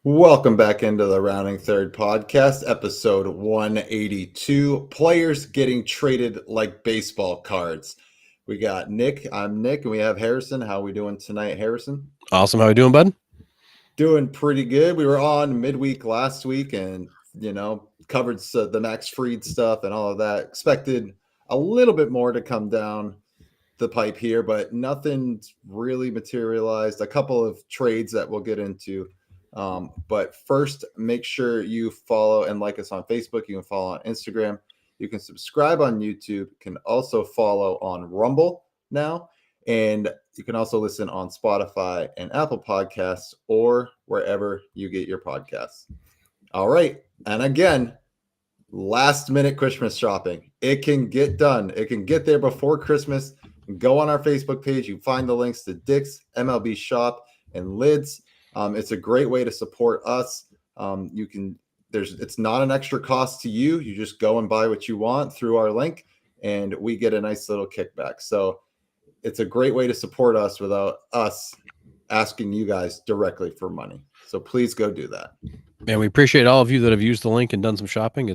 Welcome back into the Rounding Third podcast, episode 182. Players getting traded like baseball cards. We got Nick. I'm Nick, and we have Harrison. How are we doing tonight, Harrison? Awesome. How are you doing, bud? Doing pretty good. We were on midweek last week and, covered the Max Fried stuff and all of that. Expected a little bit more to come down the pipe here, but nothing's really materialized. A couple of trades that we'll get into. But first, make sure you follow and like us on Facebook. You can follow on Instagram. You can subscribe on YouTube. You can also follow on Rumble now. And you can also listen on Spotify and Apple Podcasts or wherever you get your podcasts. All right. And again, last minute Christmas shopping. It can get done. It can get there before Christmas. Go on our Facebook page. You find the links to Dick's, MLB Shop, and Lids. It's a great way to support us. It's not an extra cost to you. You just go and buy what you want through our link, and we get a nice little kickback. So it's a great way to support us without us asking you guys directly for money. So please go do that. And we appreciate all of you that have used the link and done some shopping.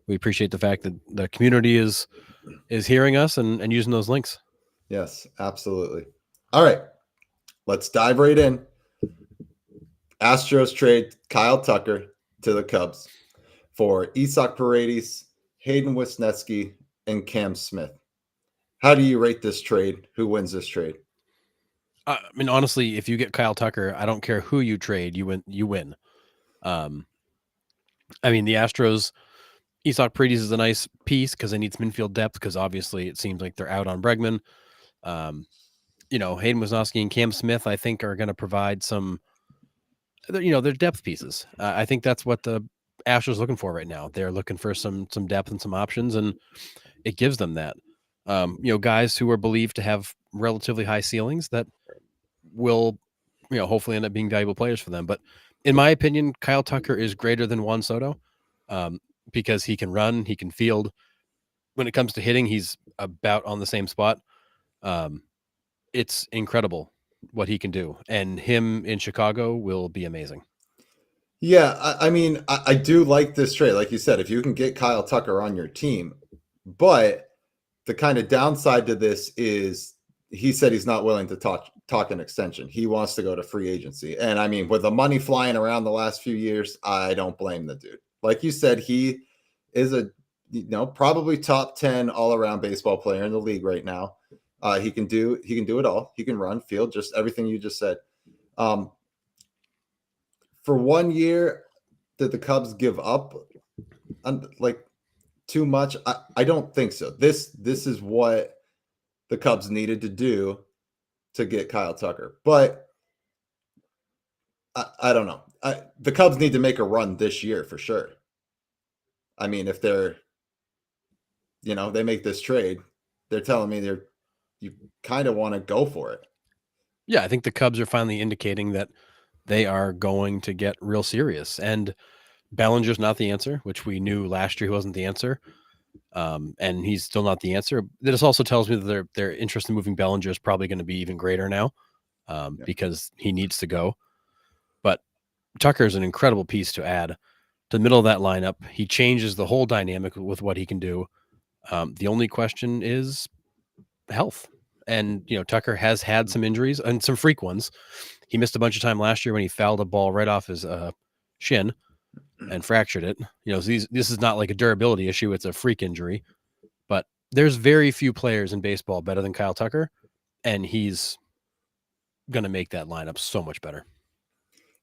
We appreciate the fact that the community is hearing us and using those links. Yes, absolutely. All right, let's dive right in. Astros trade Kyle Tucker to the Cubs for Isaac Paredes, Hayden Wesneski, and Cam Smith. How do you rate this trade? Who wins this trade? I mean, honestly, if you get Kyle Tucker, I don't care who you trade, you win. I mean, the Astros, Isaac Paredes is a nice piece because they need some infield depth because obviously it seems like they're out on Bregman. Hayden Wesneski and Cam Smith, I think, are going to provide some, they're depth pieces. I think that's what the Astros looking for right now. They're looking for some depth and some options, and it gives them that. Guys who are believed to have relatively high ceilings that will, hopefully end up being valuable players for them. But in my opinion, Kyle Tucker is greater than Juan Soto because he can run, he can field. When it comes to hitting, he's about on the same spot. It's incredible what he can do, and him in Chicago will be amazing. Yeah, I do like this trade. Like you said, if you can get Kyle Tucker on your team, but the kind of downside to this is he said he's not willing to talk an extension. He wants to go to free agency. And I mean, with the money flying around the last few years, I don't blame the dude. Like you said, he is probably top 10 all-around baseball player in the league right now. He can do it all. He can run, field, just everything you just said. For 1 year, did the Cubs give up too much? I don't think so. This is what the Cubs needed to do to get Kyle Tucker. But I don't know. The Cubs need to make a run this year for sure. I mean, if they're, they make this trade, they're telling me you kind of want to go for it. Yeah, I think the Cubs are finally indicating that they are going to get real serious. And Bellinger's not the answer, which we knew last year he wasn't the answer. And he's still not the answer. This also tells me that their interest in moving Bellinger is probably going to be even greater now because he needs to go. But Tucker is an incredible piece to add to the middle of that lineup. He changes the whole dynamic with what he can do. The only question is health. And, Tucker has had some injuries and some freak ones. He missed a bunch of time last year when he fouled a ball right off his shin and fractured it. This is not like a durability issue. It's a freak injury. But there's very few players in baseball better than Kyle Tucker, and he's going to make that lineup so much better.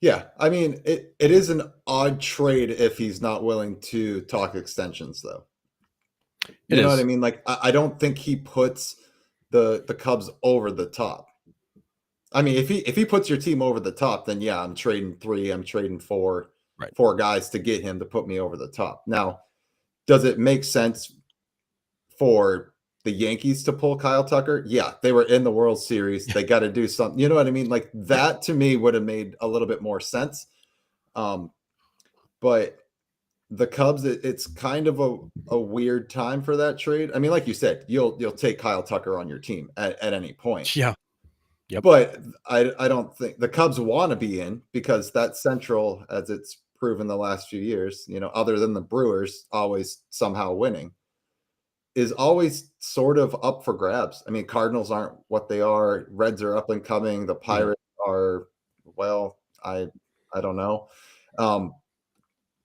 Yeah, I mean, it is an odd trade if he's not willing to talk extensions, though. You know what I mean? Like, I don't think he puts the Cubs over the top. I mean, if he puts your team over the top, then yeah, I'm trading 3, I'm trading 4, right. 4 guys to get him to put me over the top. Now, does it make sense for the Yankees to pull Kyle Tucker? Yeah, they were in the World Series. They got to do something. You know what I mean? Like that to me would have made a little bit more sense. But the Cubs, it's kind of a weird time for that trade. I mean, like you said, you'll take Kyle Tucker on your team at any point. Yeah. Yep. But I don't think the Cubs want to be in because that Central, as it's proven the last few years, other than the Brewers always somehow winning, is always sort of up for grabs. I mean, Cardinals aren't what they are. Reds are up and coming. The Mhm. Pirates are, well, I don't know. Um,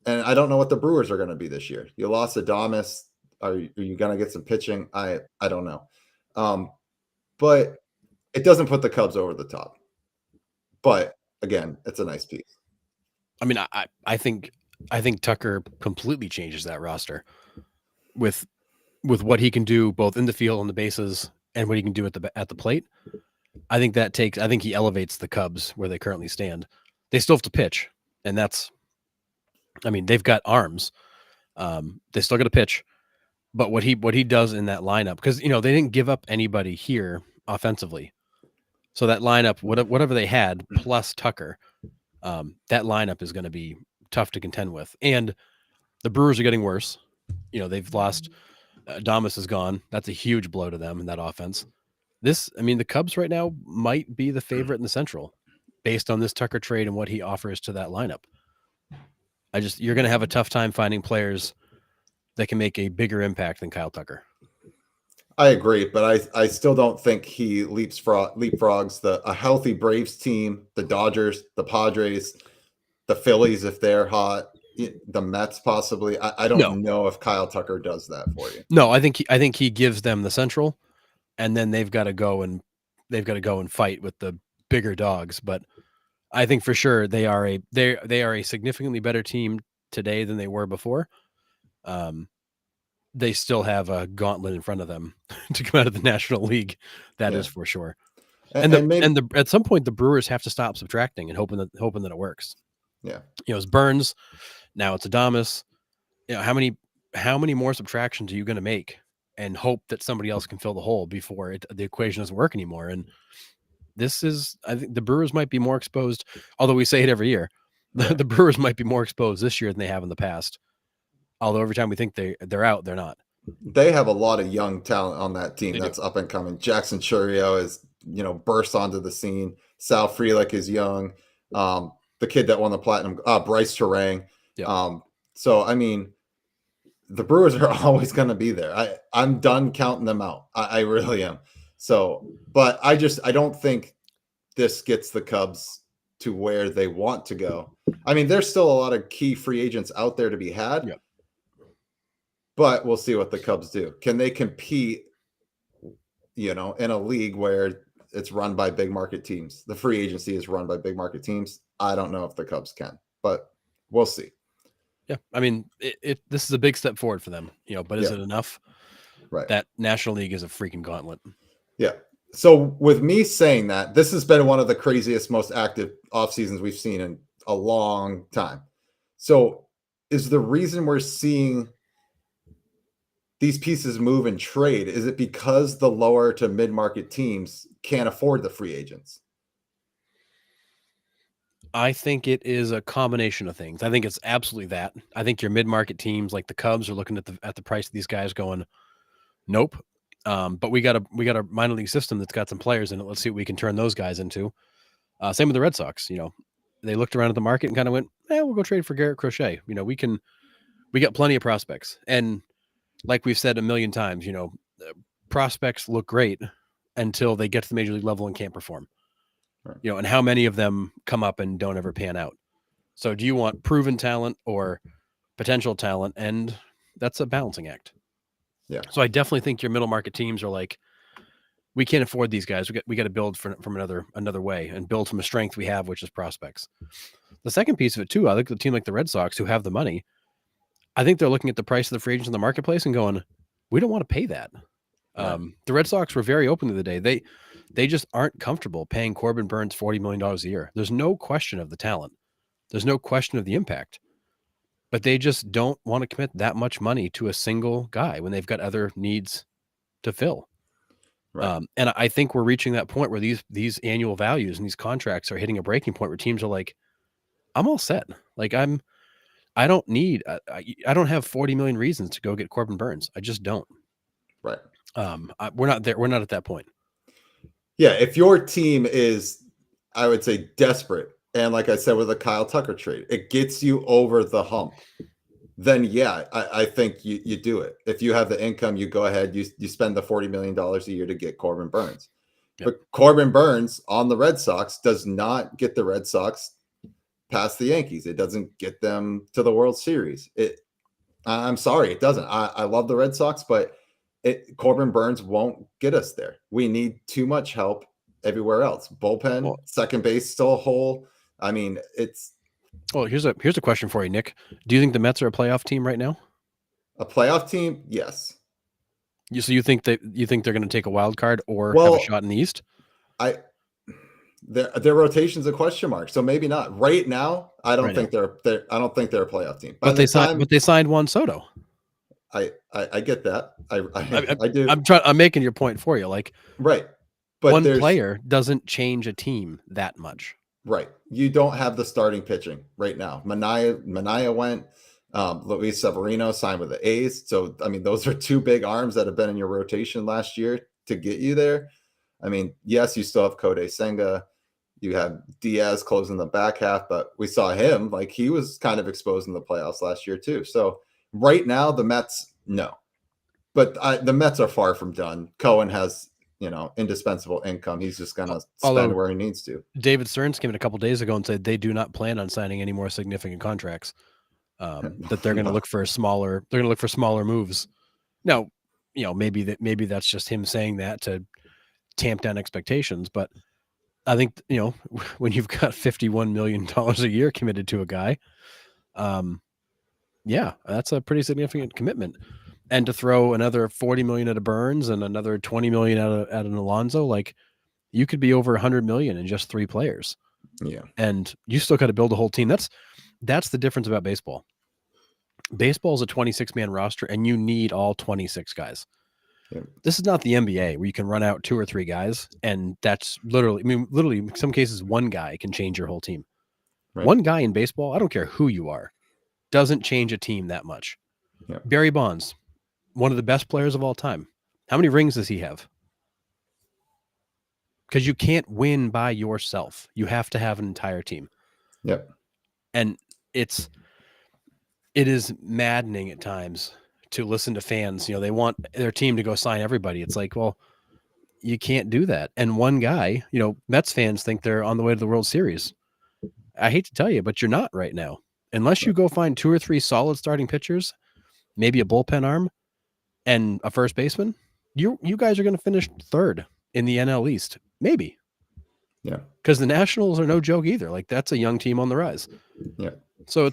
and I don't know what the Brewers are going to be this year. You lost Adames. Are you going to get some pitching? I don't know. But it doesn't put the Cubs over the top. But again, it's a nice piece. I mean, I think Tucker completely changes that roster with what he can do both in the field on the bases and what he can do at the plate. I think he elevates the Cubs where they currently stand. They still have to pitch, and I mean, they've got arms. They still got to pitch, but what he does in that lineup, because they didn't give up anybody here offensively, so that lineup, whatever they had plus Tucker, that lineup is going to be tough to contend with. And the Brewers are getting worse. They've lost. Adames is gone. That's a huge blow to them in that offense. The Cubs right now might be the favorite in the Central based on this Tucker trade and what he offers to that lineup. You're going to have a tough time finding players that can make a bigger impact than Kyle Tucker. I agree, but I still don't think he leapfrogs a healthy Braves team, the Dodgers, the Padres, the Phillies if they're hot, the Mets possibly. I don't know if Kyle Tucker does that for you. No, I think he gives them the Central, and then they've got to go and fight with the bigger dogs. But I think for sure they are a significantly better team today than they were before. They still have a gauntlet in front of them to come out of the National League. That is for sure. And at some point the Brewers have to stop subtracting and hoping that it works. Yeah. It's Burns. Now it's Adames. How many more subtractions are you going to make and hope that somebody else can fill the hole before the equation doesn't work anymore? And I think the Brewers might be more exposed, although we say it every year. The Brewers might be more exposed this year than they have in the past. Although every time we think they're out, they're not. They have a lot of young talent on that team that's up and coming. Jackson Chourio is, burst onto the scene. Sal Frelick is young. The kid that won the Platinum, Bryce Terang. Yep. So, I mean, the Brewers are always going to be there. I'm done counting them out. I really am. So, but I don't think this gets the Cubs to where they want to go. I mean, there's still a lot of key free agents out there to be had. Yep. But we'll see what the Cubs do. Can they compete, in a league where it's run by big market teams? The free agency is run by big market teams. I don't know if the Cubs can, but we'll see. Yeah. I mean, this is a big step forward for them, but is it enough? Right. That National League is a freaking gauntlet. Yeah. So with me saying that, this has been one of the craziest, most active off seasons we've seen in a long time. So is the reason we're seeing these pieces move and trade, is it because the lower to mid-market teams can't afford the free agents? I think it is a combination of things. I think it's absolutely that. I think your mid-market teams like the Cubs are looking at the price of these guys going, nope. But we got a minor league system that's got some players in it. Let's see what we can turn those guys into. Same with the Red Sox. They looked around at the market and kind of went, we'll go trade for Garrett Crochet. We got plenty of prospects. And like we've said a million times, prospects look great until they get to the major league level and can't perform. Right. And how many of them come up and don't ever pan out? So do you want proven talent or potential talent? And that's a balancing act. Yeah. So I definitely think your middle market teams are like, we can't afford these guys. We got to build from another way and build from a strength we have, which is prospects. The second piece of it too, I think the team like the Red Sox who have the money, I think they're looking at the price of the free agents in the marketplace and going, we don't want to pay that. Right. The Red Sox were very open the other day. They just aren't comfortable paying Corbin Burns $40 million a year. There's no question of the talent. There's no question of the impact. But they just don't want to commit that much money to a single guy when they've got other needs to fill. Right. And I think we're reaching that point where these annual values and these contracts are hitting a breaking point where teams are like, I'm all set. Like I don't need, I don't have 40 million reasons to go get Corbin Burns. I just don't. Right. We're not there. We're not at that point. Yeah, if your team is, I would say, desperate, and like I said with the Kyle Tucker trade, it gets you over the hump, then yeah, I think you do it. If you have the income, you go ahead, you spend the $40 million a year to get Corbin Burns. Yep. But Corbin Burns on the Red Sox does not get the Red Sox past the Yankees. It doesn't get them to the World Series. I'm sorry, it doesn't. I love the Red Sox, but Corbin Burns won't get us there. We need too much help everywhere else. Bullpen, Well- second base still a hole. I mean, it's Well, here's a question for you, Nick. Do you think the Mets are a playoff team right now? a playoff team. Yes. So you think they're going to take a wild card or have Well, a shot in the East? Their rotation's a question mark, so maybe not right now. I don't Right think they're I don't think they're a playoff team. By But the they time, signed. But they signed Juan Soto. I get that. I do. I'm making your point for you. Like Right, but one there's player doesn't change a team that much. right. You don't have the starting pitching right now. Manaea went. Luis Severino signed with the A's. So I mean, those are two big arms that have been in your rotation last year to get you there. I mean, yes, you still have Kodai Senga. You have Diaz closing the back half, but we saw him, like, he was kind of exposed in the playoffs last year too. So right now, the Mets, no. But the Mets are far from done. Cohen has, indispensable income. He's just going to spend where he needs to. David Stearns came in a couple days ago and said they do not plan on signing any more significant contracts. That they're going to look for smaller. They're going to look for smaller moves. Now, maybe that's just him saying that to tamp down expectations, but I think, when you've got $51 million a year committed to a guy, yeah, that's a pretty significant commitment. And to throw another 40 million at a Burns and another 20 million at an Alonso, like, you could be over 100 million in just 3 players. Yeah. And you still got to build a whole team. That's the difference about baseball. Baseball is a 26-man roster, and you need all 26 guys. Yeah. This is not the NBA where you can run out 2 or 3 guys, and that's literally in some cases, one guy can change your whole team. Right. One guy in baseball, I don't care who you are, doesn't change a team that much. Yeah. Barry Bonds, one of the best players of all time. How many rings does he have? Because you can't win by yourself. You have to have an entire team. Yep. And it is maddening at times to listen to fans. They want their team to go sign everybody. It's like, well, you can't do that. And one guy, Mets fans think they're on the way to the World Series. I hate to tell you, but you're not right now. Unless you go find 2 or 3 solid starting pitchers, maybe a bullpen arm, and a first baseman, you guys are going to finish 3rd in the NL East. Maybe. Yeah. Because the Nationals are no joke either. Like, that's a young team on the rise. Yeah. So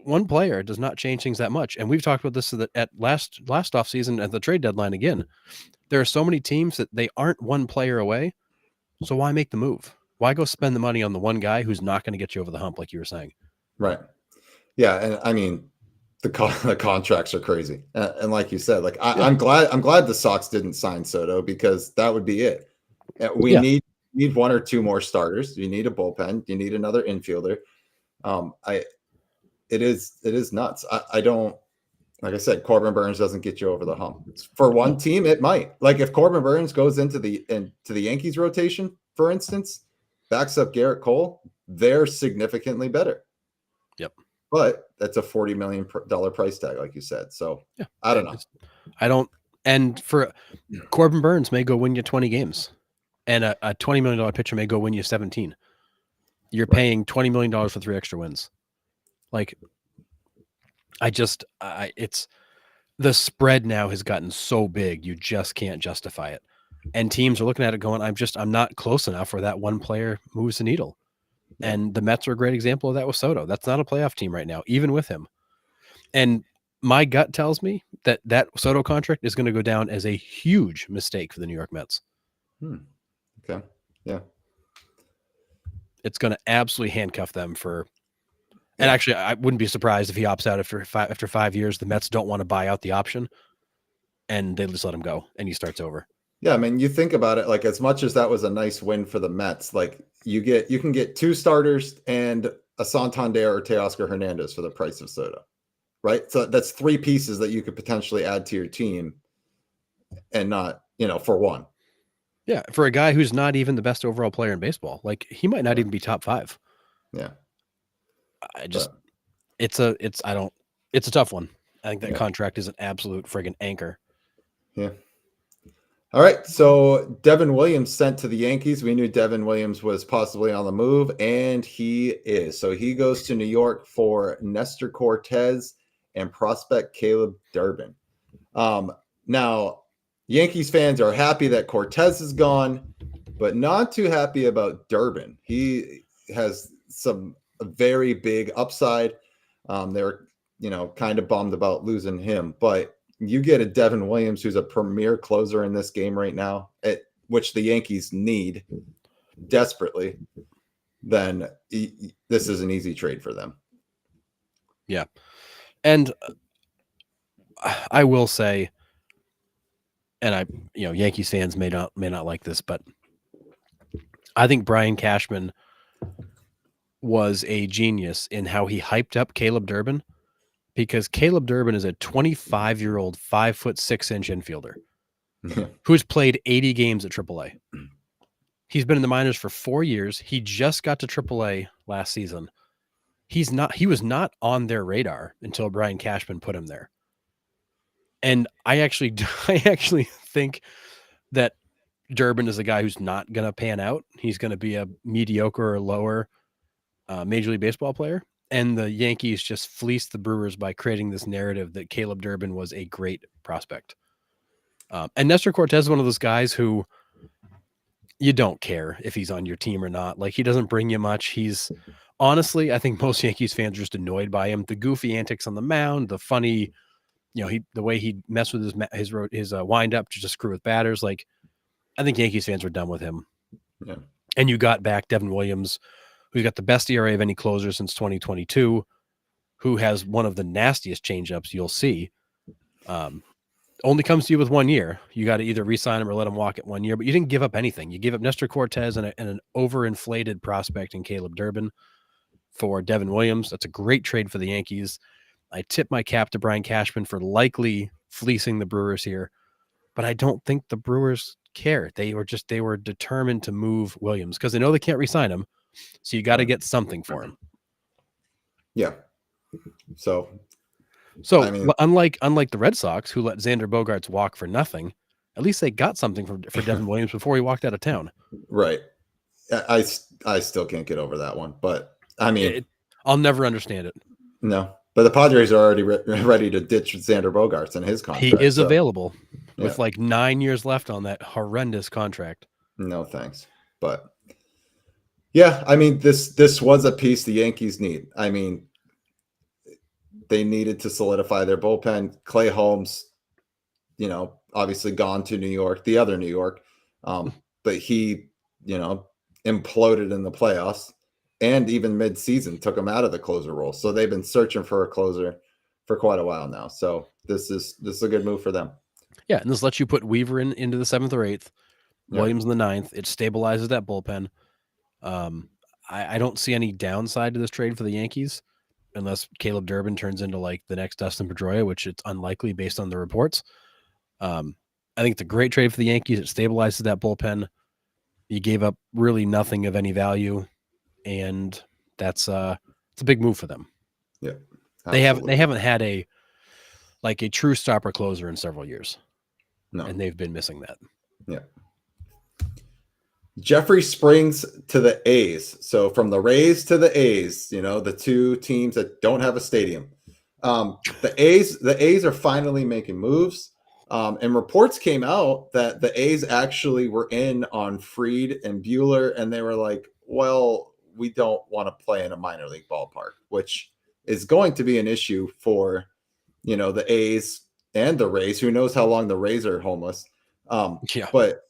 one player does not change things that much. And we've talked about this at last offseason at the trade deadline again. There are so many teams that they aren't one player away. So why make the move? Why go spend the money on the one guy who's not going to get you over the hump, like you were saying? Right. Yeah. And I mean, the contracts are crazy. And like you said, like, I'm glad the Sox didn't sign Soto, because that would be it. We need 1 or 2 more starters. You need a bullpen. You need another infielder. It is nuts. I don't, like I said, Corbin Burns doesn't get you over the hump. For one team, it might. Like, if Corbin Burns goes into the Yankees rotation, for instance, backs up Garrett Cole, they're significantly better. Yep. But that's a $40 million price tag, like you said. So yeah, I don't know. And for Corbin Burns may go win you 20 games, and a $20 million pitcher may go win you 17. You're paying $20 million for 3 extra wins. Like, it's the spread now has gotten so big, you just can't justify it. And teams are looking at it going, I'm not close enough where that one player moves the needle. And the Mets are a great example of that with Soto. That's not a playoff team right now, even with him. And my gut tells me that Soto contract is going to go down as a huge mistake for the New York Mets. Okay. Yeah. It's going to absolutely handcuff them for. And actually, I wouldn't be surprised if he opts out after 5 years. The Mets don't want to buy out the option, and they just let him go, and he starts over. Yeah, I mean, you think about it, like, as much as that was a nice win for the Mets, like, you can get 2 starters and a Santander or Teoscar Hernandez for the price of Soto, right? So that's 3 pieces that you could potentially add to your team, and not, for one. Yeah, for a guy who's not even the best overall player in baseball, like he might not Yeah. even be top 5. Yeah. I just But it's a tough one. I think that yeah. contract is an absolute friggin' anchor. Yeah. All right. So Devin Williams sent to the Yankees. We knew Devin Williams was possibly on the move, and he is. So he goes to New York for Nestor Cortez and prospect Caleb Durbin. Now, Yankees fans are happy that Cortez is gone, but not too happy about Durbin. He has some very big upside. They're kind of bummed about losing him, but you get a Devin Williams who's a premier closer in this game right now, which the Yankees need desperately. Then this is an easy trade for them. Yeah, and I will say, and Yankees fans may not like this, but I think Brian Cashman was a genius in how he hyped up Caleb Durbin, because Caleb Durbin is a 25-year-old, 5'6" infielder who's played 80 games at AAA. He's been in the minors for 4 years. He just got to AAA last season. He was not on their radar until Brian Cashman put him there. And I actually think that Durbin is a guy who's not going to pan out. He's going to be a mediocre or lower Major League Baseball player. And the Yankees just fleeced the Brewers by creating this narrative that Caleb Durbin was a great prospect. And Nestor Cortez is one of those guys who you don't care if he's on your team or not. Like, he doesn't bring you much. He's honestly, I think most Yankees fans are just annoyed by him. The goofy antics on the mound, the funny, the way he messed with his wind up to screw with batters. Like, I think Yankees fans were done with him. Yeah. And you got back Devin Williams, who's got the best ERA of any closer since 2022, who has one of the nastiest changeups you'll see. Only comes to you with 1 year. You got to either re-sign him or let him walk at 1 year, but you didn't give up anything. You gave up Nestor Cortez and an overinflated prospect in Caleb Durbin for Devin Williams. That's a great trade for the Yankees. I tip my cap to Brian Cashman for likely fleecing the Brewers here, but I don't think the Brewers care. They were determined to move Williams because they know they can't re-sign him. So you got to get something for him. Yeah. So I mean, unlike the Red Sox, who let Xander Bogaerts walk for nothing, at least they got something for Devin Williams before he walked out of town. Right. I still can't get over that one, but I mean, I'll never understand it. No, but the Padres are already ready to ditch Xander Bogaerts and his contract. He is available with like 9 years left on that horrendous contract. No thanks. But yeah, I mean, this was a piece the Yankees need. I mean, they needed to solidify their bullpen. Clay Holmes, obviously gone to New York, the other New York, but he, imploded in the playoffs, and even mid-season took him out of the closer role. So they've been searching for a closer for quite a while now. So this is a good move for them. Yeah, and this lets you put Weaver into the 7th or 8th, Williams in the 9th. It stabilizes that bullpen. I don't see any downside to this trade for the Yankees, unless Caleb Durbin turns into like the next Dustin Pedroia, which it's unlikely based on the reports. I think it's a great trade for the Yankees. It stabilizes that bullpen. You gave up really nothing of any value, and it's a big move for them. Yeah, absolutely. They haven't had a true stopper closer in several years. No, and they've been missing that. Yeah. Jeffrey Springs to the A's. So from the Rays to the A's, the two teams that don't have a stadium. The A's are finally making moves. And reports came out that the A's actually were in on Fried and Buehler, and they were like, well, we don't want to play in a minor league ballpark, which is going to be an issue for, the A's and the Rays. Who knows how long the Rays are homeless. But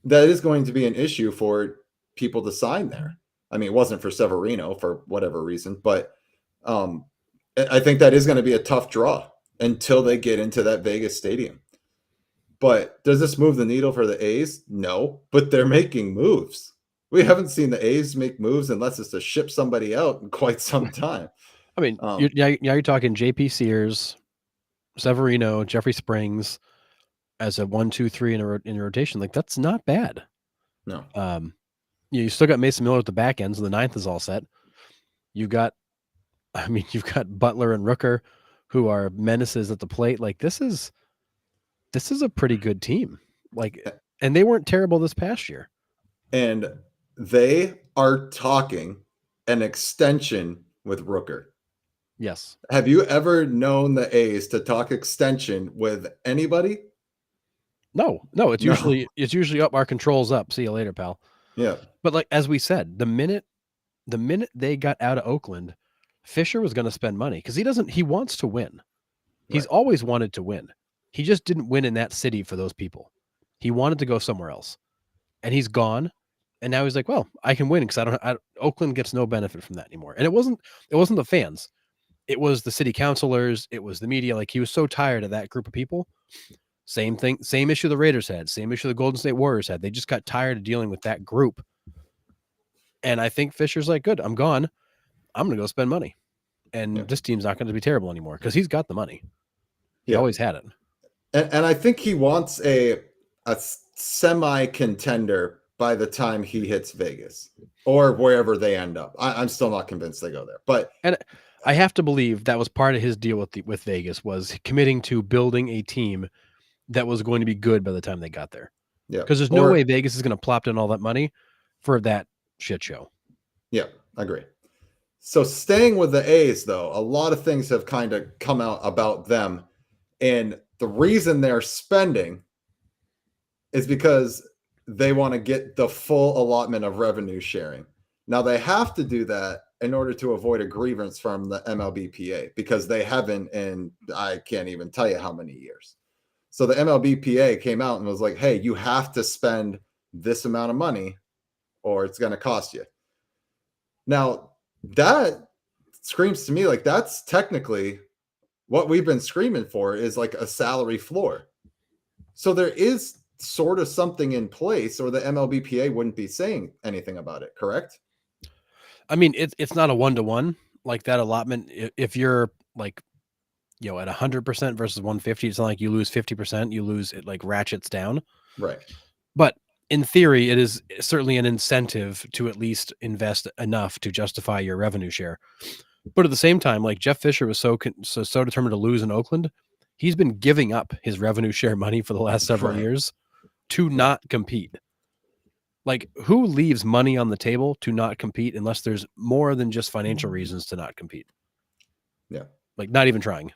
that is going to be an issue for people to sign there. I mean, it wasn't for Severino for whatever reason, but I think that is going to be a tough draw until they get into that Vegas stadium. But does this move the needle for the A's? No, but they're making moves. We haven't seen the A's make moves unless it's to ship somebody out in quite some time. I mean, you're talking JP Sears, Severino, Jeffrey Springs, as a 1, 2, 3 in a rotation. Like that's not bad. No. You still got Mason Miller at the back end, so the ninth is all set. You've got Butler and Rooker, who are menaces at the plate. Like this is a pretty good team. Like, and they weren't terrible this past year. And they are talking an extension with Rooker. Yes. Have you ever known the A's to talk extension with anybody? No. It's usually up. Our controls up. See you later, pal. Yeah. But like as we said, the minute they got out of Oakland, Fisher was going to spend money because he wants to win. He's always wanted to win. He just didn't win in that city for those people. He wanted to go somewhere else, and he's gone. And now he's like, well, I can win because Oakland gets no benefit from that anymore. And it wasn't the fans. It was the city councilors. It was the media. Like he was so tired of that group of people. Same thing, same issue the Raiders had, same issue the Golden State Warriors had. They just got tired of dealing with that group. And I think Fisher's like, good, I'm gone. I'm going to go spend money. And this team's not going to be terrible anymore because he's got the money. He always had it. And I think he wants a semi-contender by the time he hits Vegas or wherever they end up. I'm still not convinced they go there. And I have to believe that was part of his deal with Vegas was committing to building a team that was going to be good by the time they got there. Yeah. Because there's no way Vegas is going to plop in all that money for that shit show. Yeah, I agree. So staying with the A's, though, a lot of things have kind of come out about them. And the reason they're spending is because they want to get the full allotment of revenue sharing. Now, they have to do that in order to avoid a grievance from the MLBPA because they haven't in, I can't even tell you how many years. So the MLBPA came out and was like, hey, you have to spend this amount of money or it's going to cost you. Now, that screams to me like that's technically what we've been screaming for is like a salary floor. So there is sort of something in place or the MLBPA wouldn't be saying anything about it, correct? I mean, it's not a 1-to-1 like that allotment. If you're like, at 100% versus 150, it's not like you lose 50%, you lose it like ratchets down. Right. But in theory, it is certainly an incentive to at least invest enough to justify your revenue share. But at the same time, like Jeff Fisher was so determined to lose in Oakland, he's been giving up his revenue share money for the last several years to not compete. Like, who leaves money on the table to not compete unless there's more than just financial reasons to not compete? Yeah. Like, not even trying.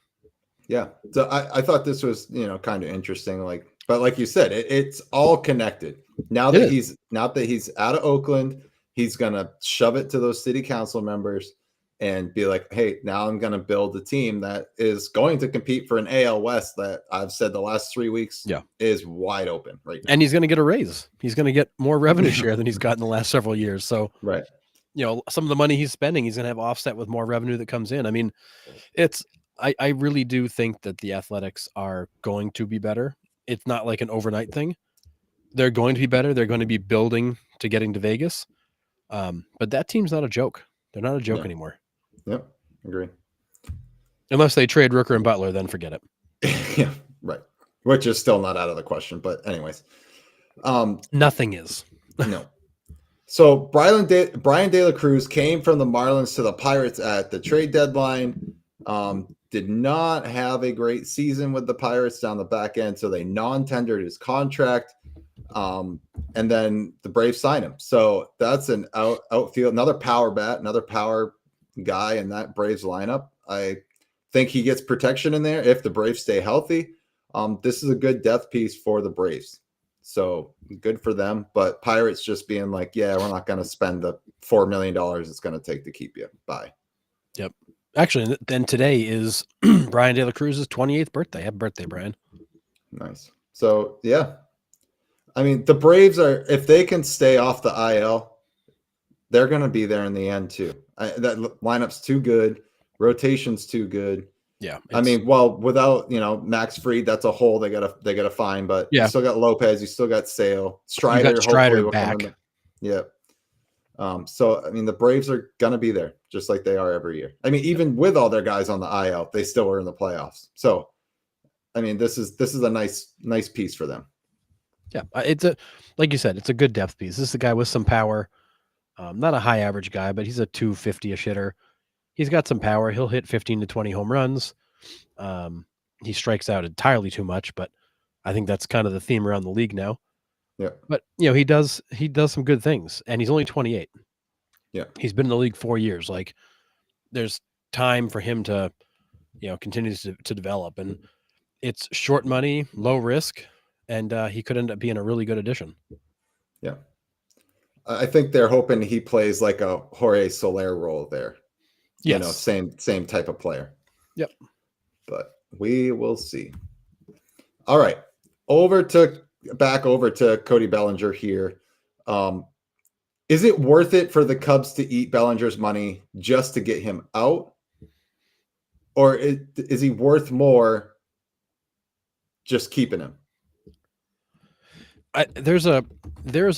Yeah. So I thought this was, kind of interesting. But like you said, it's all connected. Now that he's out of Oakland, he's gonna shove it to those city council members and be like, hey, now I'm gonna build a team that is going to compete for an AL West that I've said the last 3 weeks is wide open right now. And he's gonna get a raise. He's gonna get more revenue share than he's gotten the last several years. So some of the money he's spending, he's gonna have offset with more revenue that comes in. I mean, I really do think that the Athletics are going to be better. It's not like an overnight thing. They're going to be better. They're going to be building to getting to Vegas. But that team's not a joke. They're not a joke anymore. Yep. Agree. Unless they trade Rooker and Butler, then forget it. Yeah. Right. Which is still not out of the question. But anyways. Nothing is. No. So Brian De La Cruz came from the Marlins to the Pirates at the trade deadline. Did not have a great season with the Pirates down the back end, so they non-tendered his contract, and then the Braves signed him. So that's an outfield, another power bat, another power guy in that Braves lineup. I think he gets protection in there if the Braves stay healthy. This is a good depth piece for the Braves, so good for them. But Pirates just being like, yeah, we're not going to spend the $4 million it's going to take to keep you. Bye. Yep. Actually, then today is Brian De La Cruz's 28th birthday. Happy birthday, Brian. Nice. So, yeah. I mean, the Braves are, if they can stay off the IL, they're going to be there in the end, too. That lineup's too good. Rotation's too good. Yeah. I mean, well, without, Max Fried, that's a hole they gotta find. But you still got Lopez. You still got Sale. Strider. You got Strider back. Yeah. So, I mean, the Braves are going to be there just like they are every year. I mean, even with all their guys on the IL, they still are in the playoffs. So, I mean, this is a nice piece for them. Yeah, it's like you said, it's a good depth piece. This is a guy with some power. Not a high average guy, but he's a 250-ish hitter. He's got some power. He'll hit 15 to 20 home runs. He strikes out entirely too much, but I think that's kind of the theme around the league now. Yeah. But he does some good things, and he's only 28. Yeah. He's been in the league 4 years. Like, there's time for him to, continue to develop, and it's short money, low risk, and he could end up being a really good addition. Yeah. I think they're hoping he plays like a Jorge Soler role there. Yes. Same type of player. Yep. But we will see. All right. Back over to Cody Bellinger here. Is it worth it for the Cubs to eat Bellinger's money just to get him out? Or is he worth more just keeping him? There's a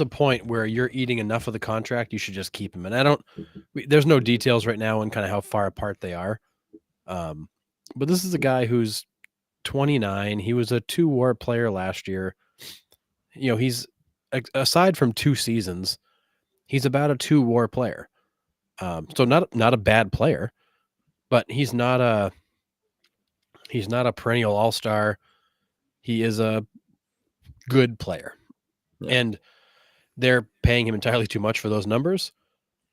point where you're eating enough of the contract, you should just keep him. And there's no details right now on kind of how far apart they are. But this is a guy who's 29. He was a 2-WAR player last year. He's, aside from 2 seasons, he's about a 2-WAR player. So not a bad player, but he's not a perennial all-star. He is a good player. Yeah. And they're paying him entirely too much for those numbers.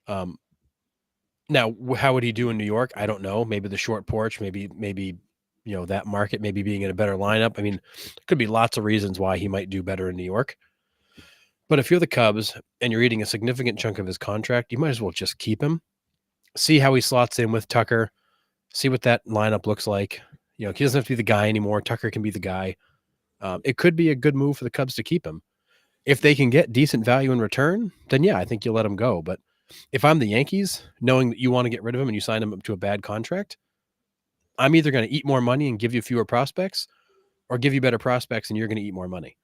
Now, how would he do in New York? I don't know. Maybe the short porch, maybe that market, maybe being in a better lineup. I mean, there could be lots of reasons why he might do better in New York. But if you're the Cubs and you're eating a significant chunk of his contract, you might as well just keep him. See how he slots in with Tucker. See what that lineup looks like. He doesn't have to be the guy anymore. Tucker can be the guy. It could be a good move for the Cubs to keep him. If they can get decent value in return, then yeah, I think you'll let him go. But if I'm the Yankees, knowing that you want to get rid of him and you sign him up to a bad contract, I'm either going to eat more money and give you fewer prospects, or give you better prospects and you're going to eat more money.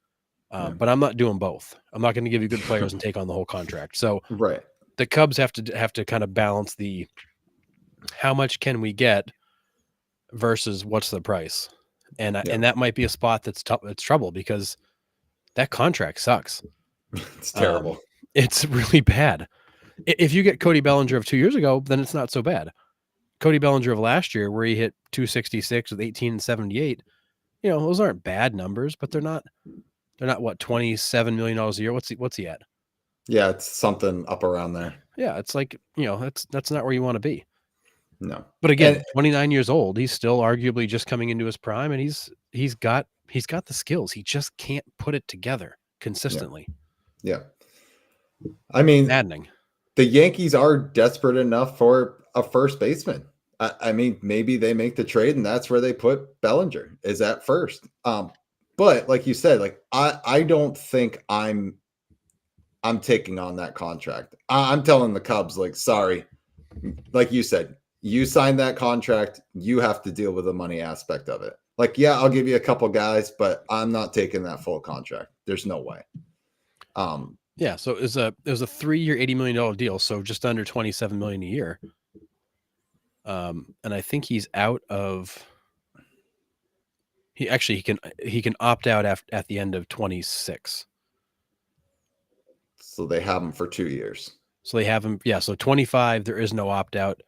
But I'm not doing both. I'm not going to give you good players and take on the whole contract. So right, the Cubs have to kind of balance the how much can we get versus what's the price, and that might be a spot that's it's trouble because that contract sucks. It's terrible. It's really bad. If you get Cody Bellinger of 2 years ago, then it's not so bad. Cody Bellinger of last year, where he hit 266 with 18 and 78, those aren't bad numbers, but they're not what, $27 million a year. What's he at? Yeah, it's something up around there. Yeah, it's like, that's not where you want to be. No. But again, 29 years old, he's still arguably just coming into his prime, and he's got the skills. He just can't put it together consistently. Yeah. I mean, maddening. The Yankees are desperate enough for a first baseman. I mean, maybe they make the trade and that's where they put Bellinger, is at first. But like you said, like I don't think I'm taking on that contract. I'm telling the Cubs, like, sorry, like you said, you signed that contract, you have to deal with the money aspect of it. Like, yeah, I'll give you a couple guys, but I'm not taking that full contract. There's no way. Yeah, so it was a 3-year, $80 million deal, so just under $27 million a year. And I think he's out of. He can opt out at the end of 26. So they have him for 2 years. So they have him, yeah. So 25, there is no opt out.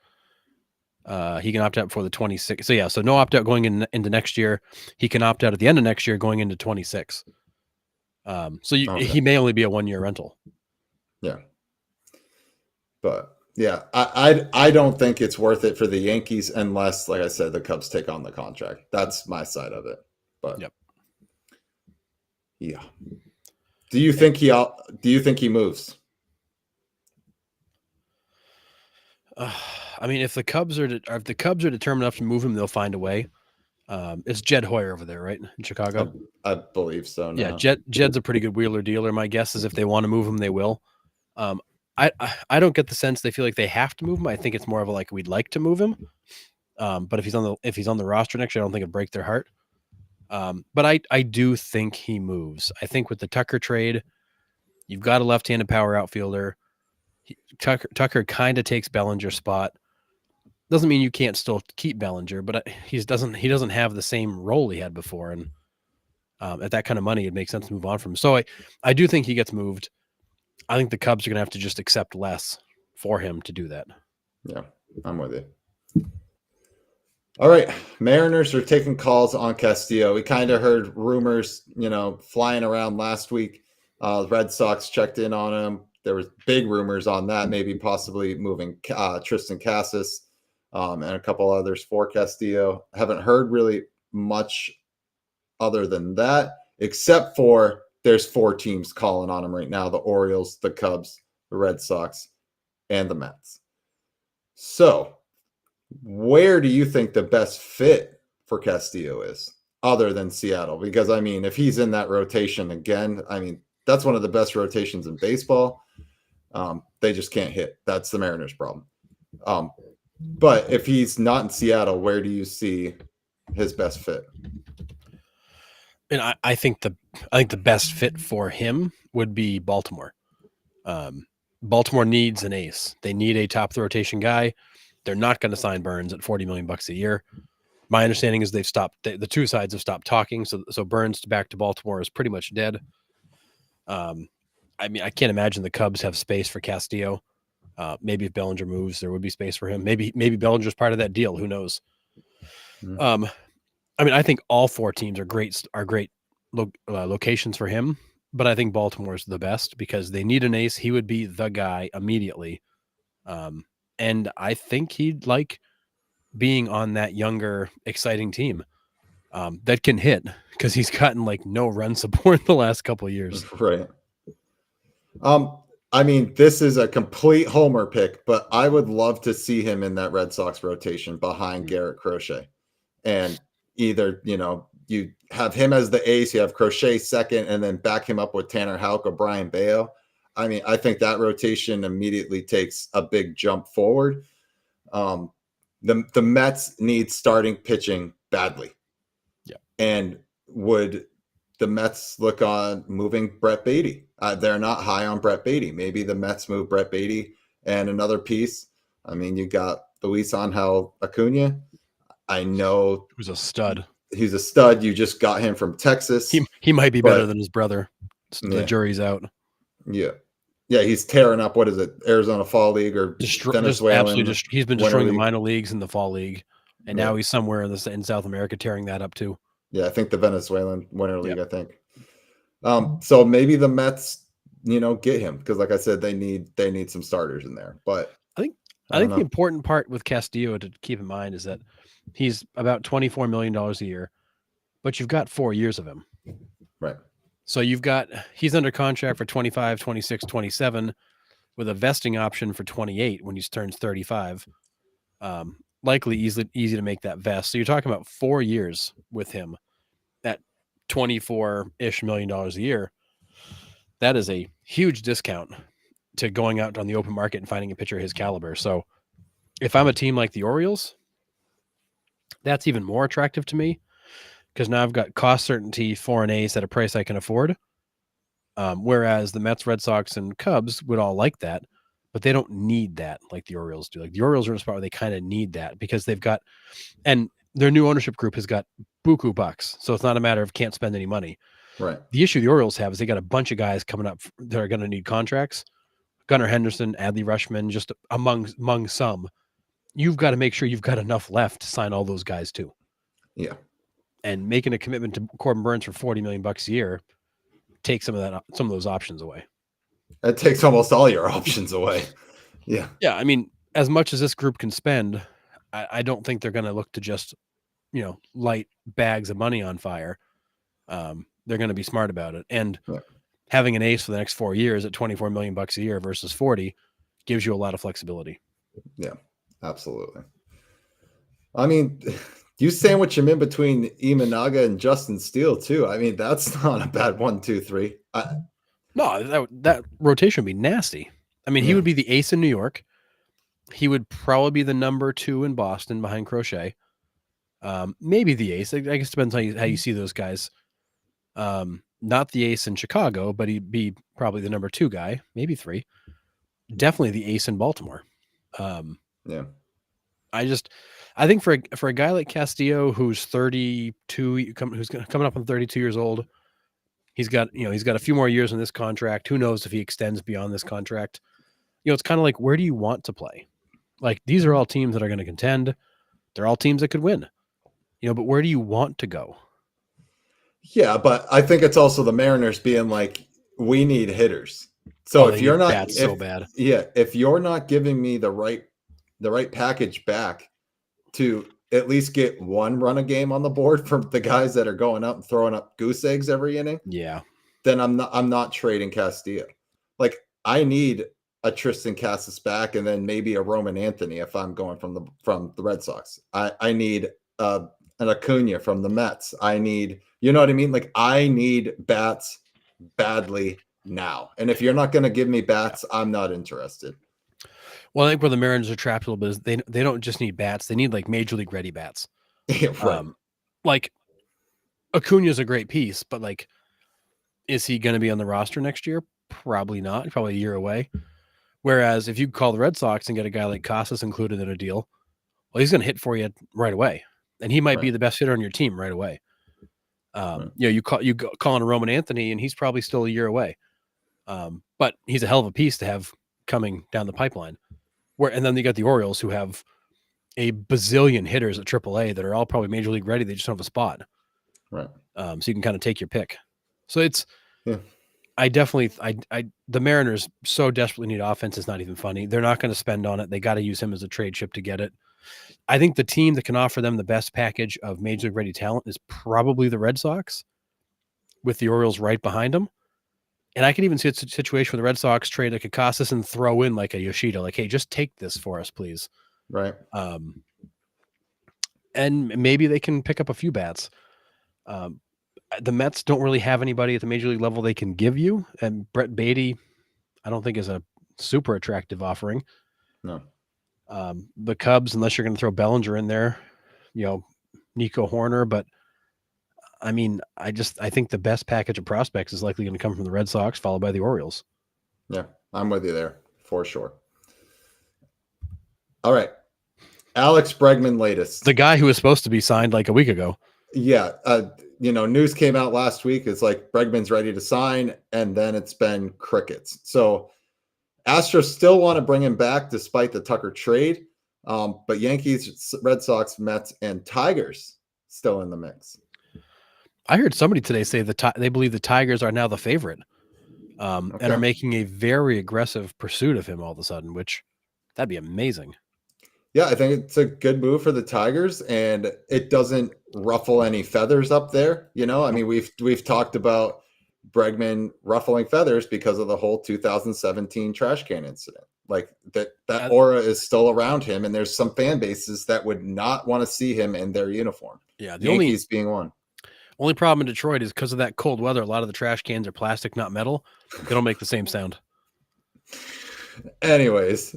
He can opt out before the 26. So yeah, so no opt out going into next year. He can opt out at the end of next year, going into 26. So he may only be a 1-year rental. Yeah. But yeah, I don't think it's worth it for the Yankees unless, like I said, the Cubs take on the contract. That's my side of it. But yep. Yeah. Do you think he moves? I mean, if the Cubs are determined enough to move him, they'll find a way. It's Jed Hoyer over there, right, in Chicago? I believe so. Now. Yeah, Jed's a pretty good wheeler dealer. My guess is if they want to move him, they will. I don't get the sense they feel like they have to move him. I think it's more of a like we'd like to move him. But if he's on the roster next year, I don't think it'd break their heart. But I do think he moves. I think with the Tucker trade, you've got a left-handed power outfielder. Tucker kind of takes Bellinger's spot. Doesn't mean you can't still keep Bellinger, but he doesn't have the same role he had before, and at that kind of money, it makes sense to move on from him. So I do think he gets moved. I think the Cubs are going to have to just accept less for him to do that. Yeah, I'm with you. All right, Mariners are taking calls on Castillo. We kind of heard rumors, flying around last week. Red Sox checked in on him. There was big rumors on that, maybe possibly moving Tristan Casas and a couple others for Castillo. Haven't heard really much other than that, except for there's 4 teams calling on him right now: the Orioles, the Cubs, the Red Sox, and the Mets. So where do you think the best fit for Castillo is other than Seattle? Because, I mean, if he's in that rotation again, I mean, that's one of the best rotations in baseball. They just can't hit. That's the Mariners' problem. But if he's not in Seattle, where do you see his best fit? And I think the best fit for him would be Baltimore. Baltimore needs an ace. They need a top of the rotation guy. They're not going to sign Burns at $40 million a year. My understanding is they've stopped. The two sides have stopped talking. So Burns back to Baltimore is pretty much dead. I mean, I can't imagine the Cubs have space for Castillo. Maybe if Bellinger moves, there would be space for him. Maybe Bellinger's part of that deal. Who knows? Mm-hmm. I mean, I think all 4 teams are great locations for him, but I think Baltimore's the best because they need an ace. He would be the guy immediately. And I think he'd like being on that younger, exciting team that can hit because he's gotten like no run support the last couple of years. Right. I mean, this is a complete homer pick, but I would love to see him in that Red Sox rotation behind Garrett Crochet. And either, you have him as the ace, you have Crochet second, and then back him up with Tanner Houck or Brian Bayo. I mean, I think that rotation immediately takes a big jump forward. The Mets need starting pitching badly. Yeah. And would the Mets look on moving Brett Baty? They're not high on Brett Baty. Maybe the Mets move Brett Baty and another piece. I mean, you got Luis Angel Acuna. I know he was a stud. He's a stud. You just got him from Texas. He might be better than his brother. The jury's out. Yeah. Yeah, he's tearing up. What is it? Arizona Fall League or Venezuelan? He's been destroying the minor leagues and the Fall League, and now he's somewhere in South America tearing that up too. Yeah, I think the Venezuelan Winter League. Yep. I think. So maybe the Mets, get him because, like I said, they need some starters in there. But I think the important part with Castillo to keep in mind is that he's about $24 million a year, but you've got 4 years of him. Right. So he's under contract for 25, 26, 27 with a vesting option for 28 when he turns 35. Likely easy to make that vest. So you're talking about 4 years with him at $24-ish million a year. That is a huge discount to going out on the open market and finding a pitcher his caliber. So if I'm a team like the Orioles, that's even more attractive to me because now I've got cost certainty for an ace at a price I can afford. Whereas the Mets, Red Sox, and Cubs would all like that, but they don't need that like the Orioles do. Like the Orioles are in a spot where they kind of need that because they've got, and their new ownership group has got buku bucks. So it's not a matter of can't spend any money. Right. The issue the Orioles have is they got a bunch of guys coming up that are going to need contracts. Gunnar Henderson, Adley Rutschman, just among some. You've got to make sure you've got enough left to sign all those guys too. Yeah. And making a commitment to Corbin Burns for $40 million a year takes some of those options away. It takes almost all your options away. Yeah. Yeah. I mean, as much as this group can spend, I don't think they're going to look to just, light bags of money on fire. They're going to be smart about it. And having an ace for the next 4 years at $24 million a year versus 40 gives you a lot of flexibility. Yeah, absolutely. I mean, you sandwich him in between Imanaga and Justin Steele too. I mean, that's not a bad 1, 2, 3. No, that rotation would be nasty. I mean, he would be the ace in New York. He would probably be the number 2 in Boston behind Crochet. Maybe the ace. I guess it depends how you see those guys. Not the ace in Chicago, but he'd be probably the number 2 guy, maybe 3. Definitely the ace in Baltimore. Yeah. I think for a guy like Castillo who's 32, who's coming up on 32 years old, he's got a few more years in this contract. Who knows if he extends beyond this contract? It's kind of like, where do you want to play? Like, these are all teams that are going to contend. They're all teams that could win. But where do you want to go? Yeah, but I think it's also the Mariners being like, we need hitters. So if you're not, so bad, if you're not giving me the right package back to at least get one run a game on the board from the guys that are going up and throwing up goose eggs every inning, then I'm not trading Castillo. Like, I need a Tristan Casas back, and then maybe a Roman Anthony if I'm going from the Red Sox. I need an Acuna from the Mets. I need, you know what I mean? Like, I need bats badly now. And if you're not going to give me bats, I'm not interested. Well, I think where the Mariners are trapped a little bit is they don't just need bats. They need like major league ready bats. Right. Like, Acuna is a great piece, but like, is he going to be on the roster next year? Probably not. Probably a year away. Whereas if you call the Red Sox and get a guy like Casas included in a deal, well, he's going to hit for you right away, and he might be the best hitter on your team right away. You call on a Roman Anthony, and he's probably still a year away. But he's a hell of a piece to have coming down the pipeline. And then you got the Orioles, who have a bazillion hitters at AAA that are all probably major league ready. They just don't have a spot. Right. So you can kind of take your pick. So it's, the Mariners so desperately need offense. It's not even funny. They're not going to spend on it. They got to use him as a trade chip to get it. I think the team that can offer them the best package of major league ready talent is probably the Red Sox, with the Orioles right behind them. And I can even see a situation where the Red Sox trade like a Casas and throw in like a Yoshida, like, hey, just take this for us, please. Right. And maybe they can pick up a few bats. The Mets don't really have anybody at the major league level they can give you. And Brett Baty, I don't think, is a super attractive offering. No. The Cubs, unless you're going to throw Bellinger in there, Nico Horner. But I mean, I think the best package of prospects is likely going to come from the Red Sox, followed by the Orioles. Yeah, I'm with you there for sure. All right. Alex Bregman latest. The guy who was supposed to be signed like a week ago. Yeah. News came out last week. It's like Bregman's ready to sign, and then it's been crickets. So Astros still want to bring him back despite the Tucker trade. But Yankees, Red Sox, Mets, and Tigers still in the mix. I heard somebody today say they believe the Tigers are now the favorite, and are making a very aggressive pursuit of him all of a sudden, which that'd be amazing. Yeah, I think it's a good move for the Tigers, and it doesn't ruffle any feathers up there. I mean, we've talked about Bregman ruffling feathers because of the whole 2017 trash can incident. Like that aura is still around him, and there's some fan bases that would not want to see him in their uniform. Yeah, the Yankees being one. Only problem in Detroit is because of that cold weather, a lot of the trash cans are plastic, not metal. They don't make the same sound. Anyways.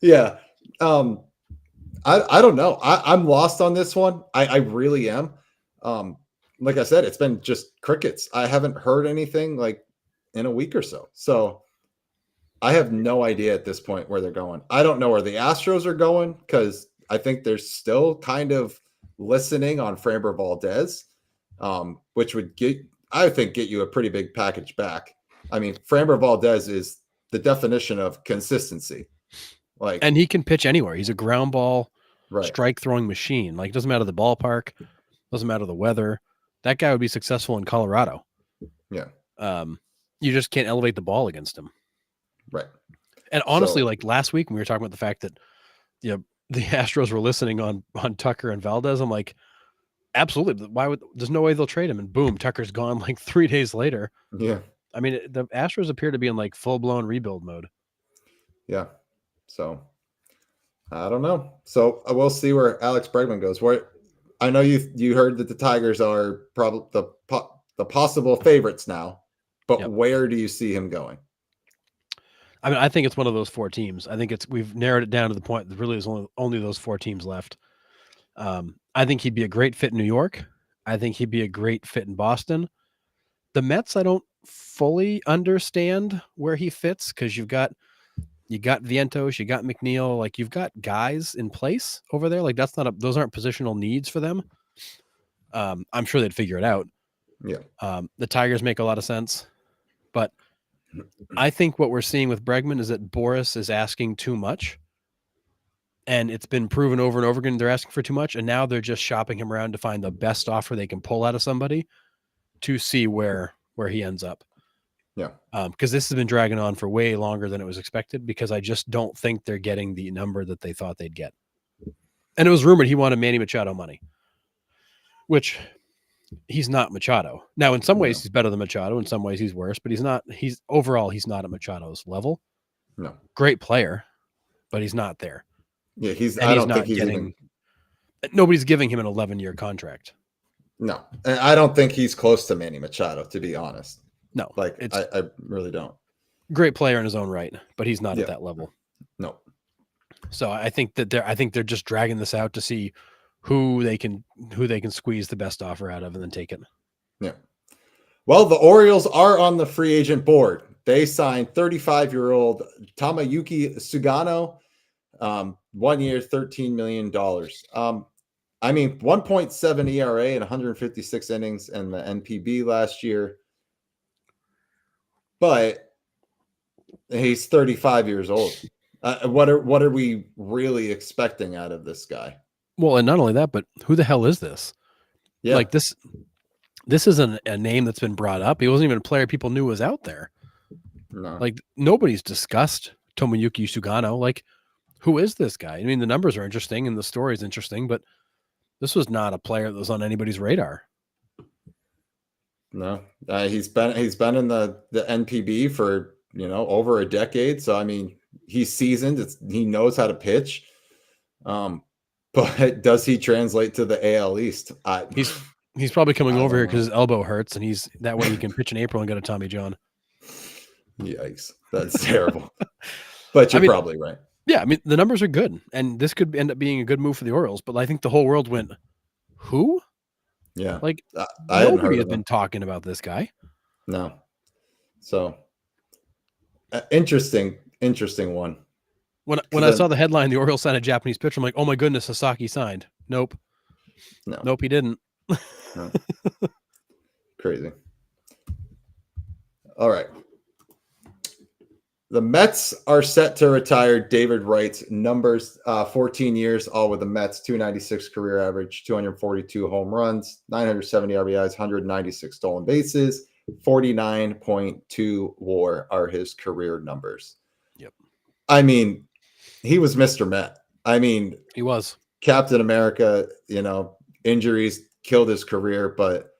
Yeah. I don't know. I'm lost on this one. I really am. Like I said, it's been just crickets. I haven't heard anything like in a week or so. So I have no idea at this point where they're going. I don't know where the Astros are going, because I think they're still kind of listening on Framber Valdez, which would get you a pretty big package back. I mean, Framber Valdez is the definition of consistency. And he can pitch anywhere. He's a ground ball strike throwing machine. Like, it doesn't matter the ballpark, doesn't matter the weather. That guy would be successful in Colorado. Yeah. You just can't elevate the ball against him. Right. And honestly, like last week when we were talking about the fact that the Astros were listening on Tucker and Valdez, I'm like, absolutely. There's no way they'll trade him. And boom, Tucker's gone like 3 days later. Yeah. I mean, the Astros appear to be in like full-blown rebuild mode. Yeah. So I don't know. So we'll see where Alex Bregman goes. I know you heard that the Tigers are probably the possible favorites now, but where do you see him going? I mean, I think it's one of those 4 teams. I think we've narrowed it down to the point that really is only those 4 teams left. I think he'd be a great fit in New York. I think he'd be a great fit in Boston. The Mets, I don't fully understand where he fits, because you've got You got Vientos, you got McNeil, like you've got guys in place over there. Like those aren't positional needs for them. I'm sure they'd figure it out. Yeah. The Tigers make a lot of sense, but I think what we're seeing with Bregman is that Boris is asking too much, and it's been proven over and over again they're asking for too much, and now they're just shopping him around to find the best offer they can pull out of somebody to see where he ends up. Yeah. Because this has been dragging on for way longer than it was expected, because I just don't think they're getting the number that they thought they'd get. And it was rumored he wanted Manny Machado money, which he's not Machado. Now, in some ways, he's better than Machado. In some ways, he's worse, but he's not at Machado's level. No. Great player, but he's not there. Yeah, I don't think he's even. Nobody's giving him an 11-year contract. No, and I don't think he's close to Manny Machado, to be honest. No, like I really don't. Great player in his own right, but he's not at that level. No. So I think they're just dragging this out to see who they can squeeze the best offer out of and then take it. Yeah. Well, the Orioles are on the free agent board. They signed 35-year-old Tomoyuki Sugano, 1 year, $13 million. I mean, 1.7 ERA and 156 innings in the NPB last year. But he's 35 years old. What are we really expecting out of this guy? Well, and not only that, but who the hell is this? Yeah. Like this isn't a name that's been brought up. He wasn't even a player people knew was out there. No. Like nobody's discussed Tomoyuki Sugano. Like, who is this guy? I mean, the numbers are interesting and the story is interesting, but this was not a player that was on anybody's radar. No, he's been in the NPB for over a decade. So I mean, he's seasoned. He knows how to pitch. But does he translate to the AL East? He's probably coming over here because his elbow hurts, and he's that way he can pitch in April and get a Tommy John. Yikes, that's terrible. But you're probably right. Yeah, I mean the numbers are good, and this could end up being a good move for the Orioles. But I think the whole world went, who? Yeah, like nobody has been talking about this guy. No, so interesting one. When I saw the headline, the Orioles signed a Japanese pitcher, I'm like, oh my goodness, Sasaki signed. Nope, he didn't. No. Crazy. All right. The Mets are set to retire David Wright's numbers, 14 years, all with the Mets, 296 career average, 242 home runs, 970 RBIs, 196 stolen bases, 49.2 WAR are his career numbers. Yep. I mean, he was Mr. Met. I mean, he was Captain America, injuries killed his career, but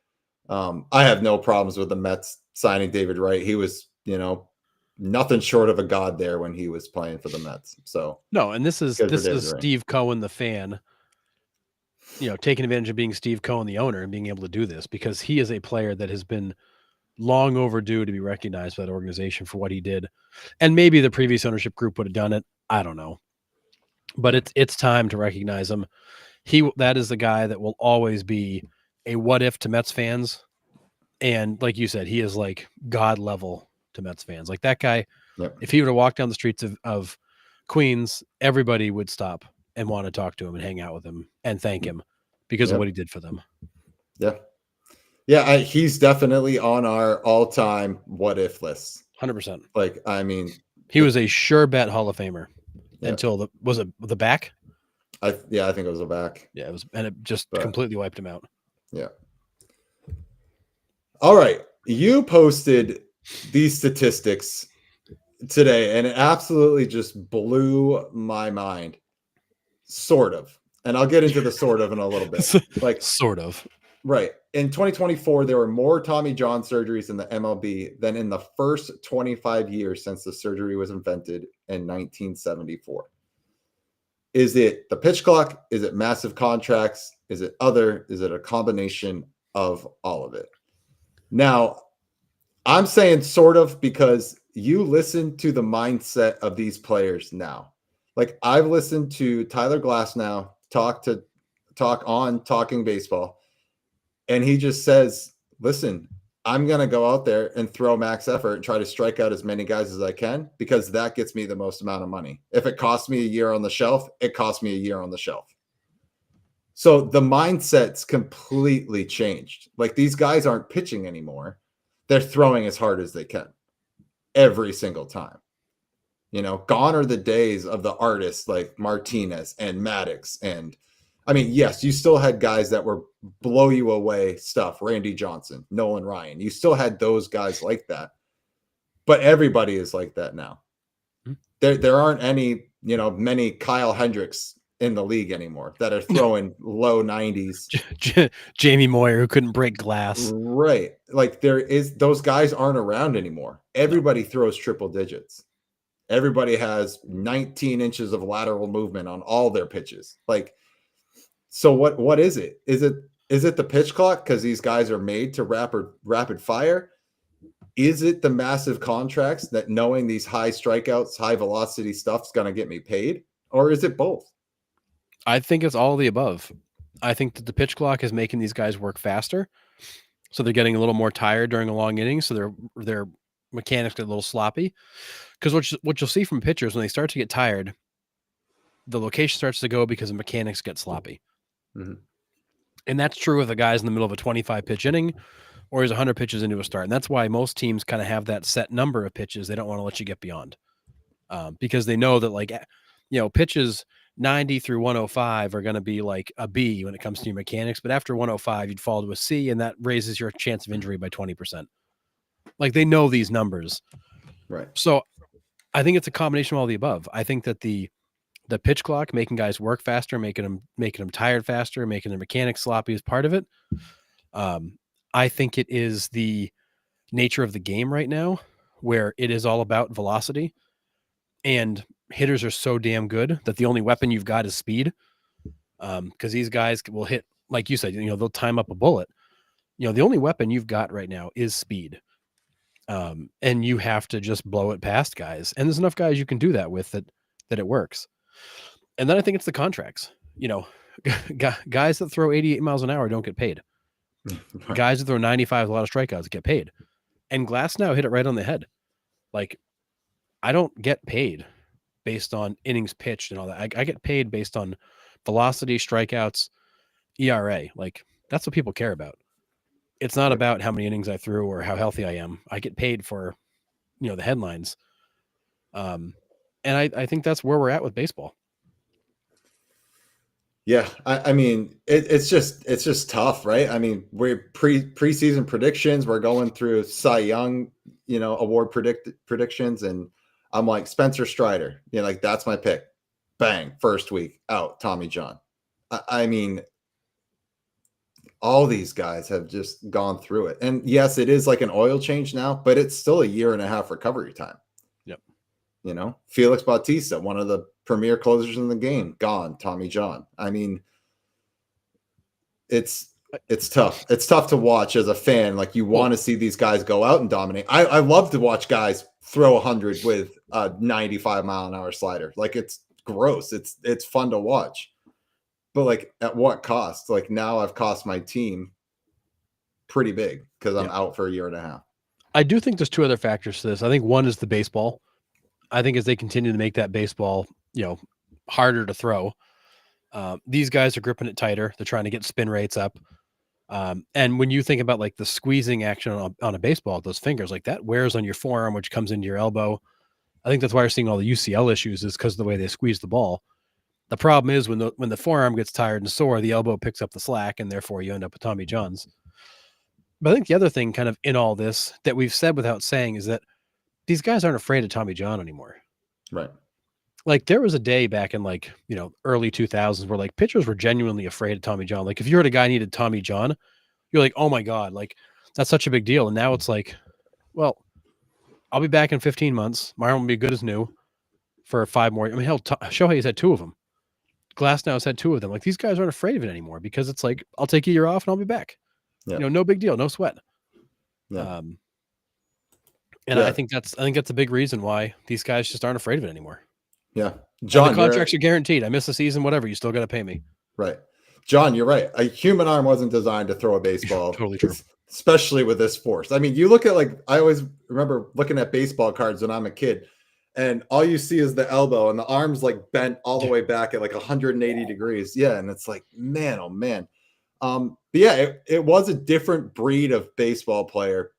I have no problems with the Mets signing David Wright. He was, nothing short of a god there when he was playing for the Mets. So no, and this is Steve Cohen, the fan, taking advantage of being Steve Cohen, the owner, and being able to do this because he is a player that has been long overdue to be recognized by that organization for what he did. And maybe the previous ownership group would have done it. I don't know, but it's time to recognize him. That is the guy that will always be a what if to Mets fans. And like you said, he is like God level to Mets fans. Like that guy, yep. If he were to walk down the streets of Queens, everybody would stop and want to talk to him and hang out with him and thank him because of what he did for them. Yeah. Yeah. He's definitely on our all-time what if list. 100%. Like, I mean, he was a sure bet Hall of Famer until was it the back? I think it was a back. Yeah, it was, and it just completely wiped him out. Yeah. All right. You posted these statistics today, and it absolutely just blew my mind. Sort of. And I'll get into the sort of in a little bit. Like sort of. Right. In 2024, there were more Tommy John surgeries in the MLB than in the first 25 years since the surgery was invented in 1974. Is it the pitch clock? Is it massive contracts? Is it other? Is it a combination of all of it? Now, I'm saying sort of because you listen to the mindset of these players now. Like I've listened to Tyler Glasnow talk on Talking Baseball, and he just says, listen, I'm going to go out there and throw max effort and try to strike out as many guys as I can because that gets me the most amount of money. If it costs me a year on the shelf, it costs me a year on the shelf. So the mindset's completely changed. Like these guys aren't pitching anymore. They're throwing as hard as they can every single time. You know, gone are the days of the artists like Martinez and Maddox. And I mean, yes, you still had guys that were blow you away stuff. Randy Johnson, Nolan Ryan. You still had those guys like that. But everybody is like that now. There aren't any, you know, many Kyle Hendricks in the league anymore that are throwing low 90s. Jamie Moyer, who couldn't break glass. Right. Like those guys aren't around anymore. Everybody throws triple digits. Everybody has 19 inches of lateral movement on all their pitches. Like, so what is it? Is it the pitch clock because these guys are made to rapid fire? Is it the massive contracts that knowing these high strikeouts, high velocity stuff's going to get me paid? Or is it both? I think it's all of the above. I think that the pitch clock is making these guys work faster. So they're getting a little more tired during a long inning. So their mechanics get a little sloppy. Because what you'll see from pitchers when they start to get tired, the location starts to go because the mechanics get sloppy. Mm-hmm. And that's true with the guys in the middle of a 25 pitch inning or he's 100 pitches into a start. And that's why most teams kind of have that set number of pitches they don't want to let you get beyond. Because they know that, like, you know, pitches 90 through 105 are going to be like a B when it comes to your mechanics. But after 105, you'd fall to a C, and that raises your chance of injury by 20%. Like, they know these numbers. Right. So I think it's a combination of all the above. I think that the pitch clock, making guys work faster, making them tired faster, making their mechanics sloppy is part of it. I think it is the nature of the game right now where it is all about velocity, and hitters are so damn good that the only weapon you've got is speed. Because these guys will hit, like you said, you know, they'll time up a bullet. You know, the only weapon you've got right now is speed. And you have to just blow it past guys. And there's enough guys you can do that with that it works. And then I think it's the contracts. You know, guys that throw 88 miles an hour don't get paid. Right. Guys that throw 95, a lot of strikeouts, get paid. And Glasnow hit it right on the head. Like, I don't get paid based on innings pitched and all that. I get paid based on velocity, strikeouts, ERA. Like, that's what people care about. It's not about how many innings I threw or how healthy I am. I get paid for, you know, the headlines. And I think that's where we're at with baseball. Yeah, I mean, it's just tough, right? I mean, we're preseason predictions. We're going through Cy Young, you know, award predictions, and I'm like Spencer Strider. You know, like that's my pick. Bang, first week out, Tommy John. I mean, all these guys have just gone through it, and yes, it is like an oil change now, but it's still a year and a half recovery time. Yep. You know, Felix Bautista, one of the premier closers in the game, gone. Tommy John. I mean, it's tough. It's tough to watch as a fan. Like, you want to see these guys go out and dominate. I love to watch guys throw 100 with a 95 mile an hour slider. Like, it's gross. It's fun to watch. But like, at what cost? Like, now I've cost my team pretty big because I'm out for a year and a half. I do think there's two other factors to this. I think one is the baseball. I think as they continue to make that baseball, you know, harder to throw, these guys are gripping it tighter. They're trying to get spin rates up. And when you think about like the squeezing action on a baseball, those fingers, like that wears on your forearm, which comes into your elbow. I think that's why you're seeing all the UCL issues, is because of the way they squeeze the ball. The problem is when the forearm gets tired and sore, the elbow picks up the slack, and therefore you end up with Tommy Johns. But I think the other thing kind of in all this that we've said without saying is that these guys aren't afraid of Tommy John anymore. Right. Like, there was a day back in, like, you know, early 2000s where like pitchers were genuinely afraid of Tommy John. Like, if you heard a guy needed Tommy John, you're like, oh my God, like that's such a big deal. And now it's like, well, I'll be back in 15 months. My arm will be good as new for 5 more. I mean, hell, Shohei's had 2 of them. Glasnow's had 2 of them. Like, these guys aren't afraid of it anymore because it's like, I'll take a year off and I'll be back. Yeah. You know, no big deal, no sweat. Yeah. I think that's a big reason why these guys just aren't afraid of it anymore. Yeah. John, and the contracts are guaranteed. I miss a season, whatever, you still got to pay me. Right. John, you're right. A human arm wasn't designed to throw a baseball. Totally true. especially with this force. I mean, you look at I always remember looking at baseball cards when I'm a kid, and all you see is the elbow and the arms bent all the way back at 180 degrees. Yeah, and it's man, oh man. But yeah, it was a different breed of baseball player,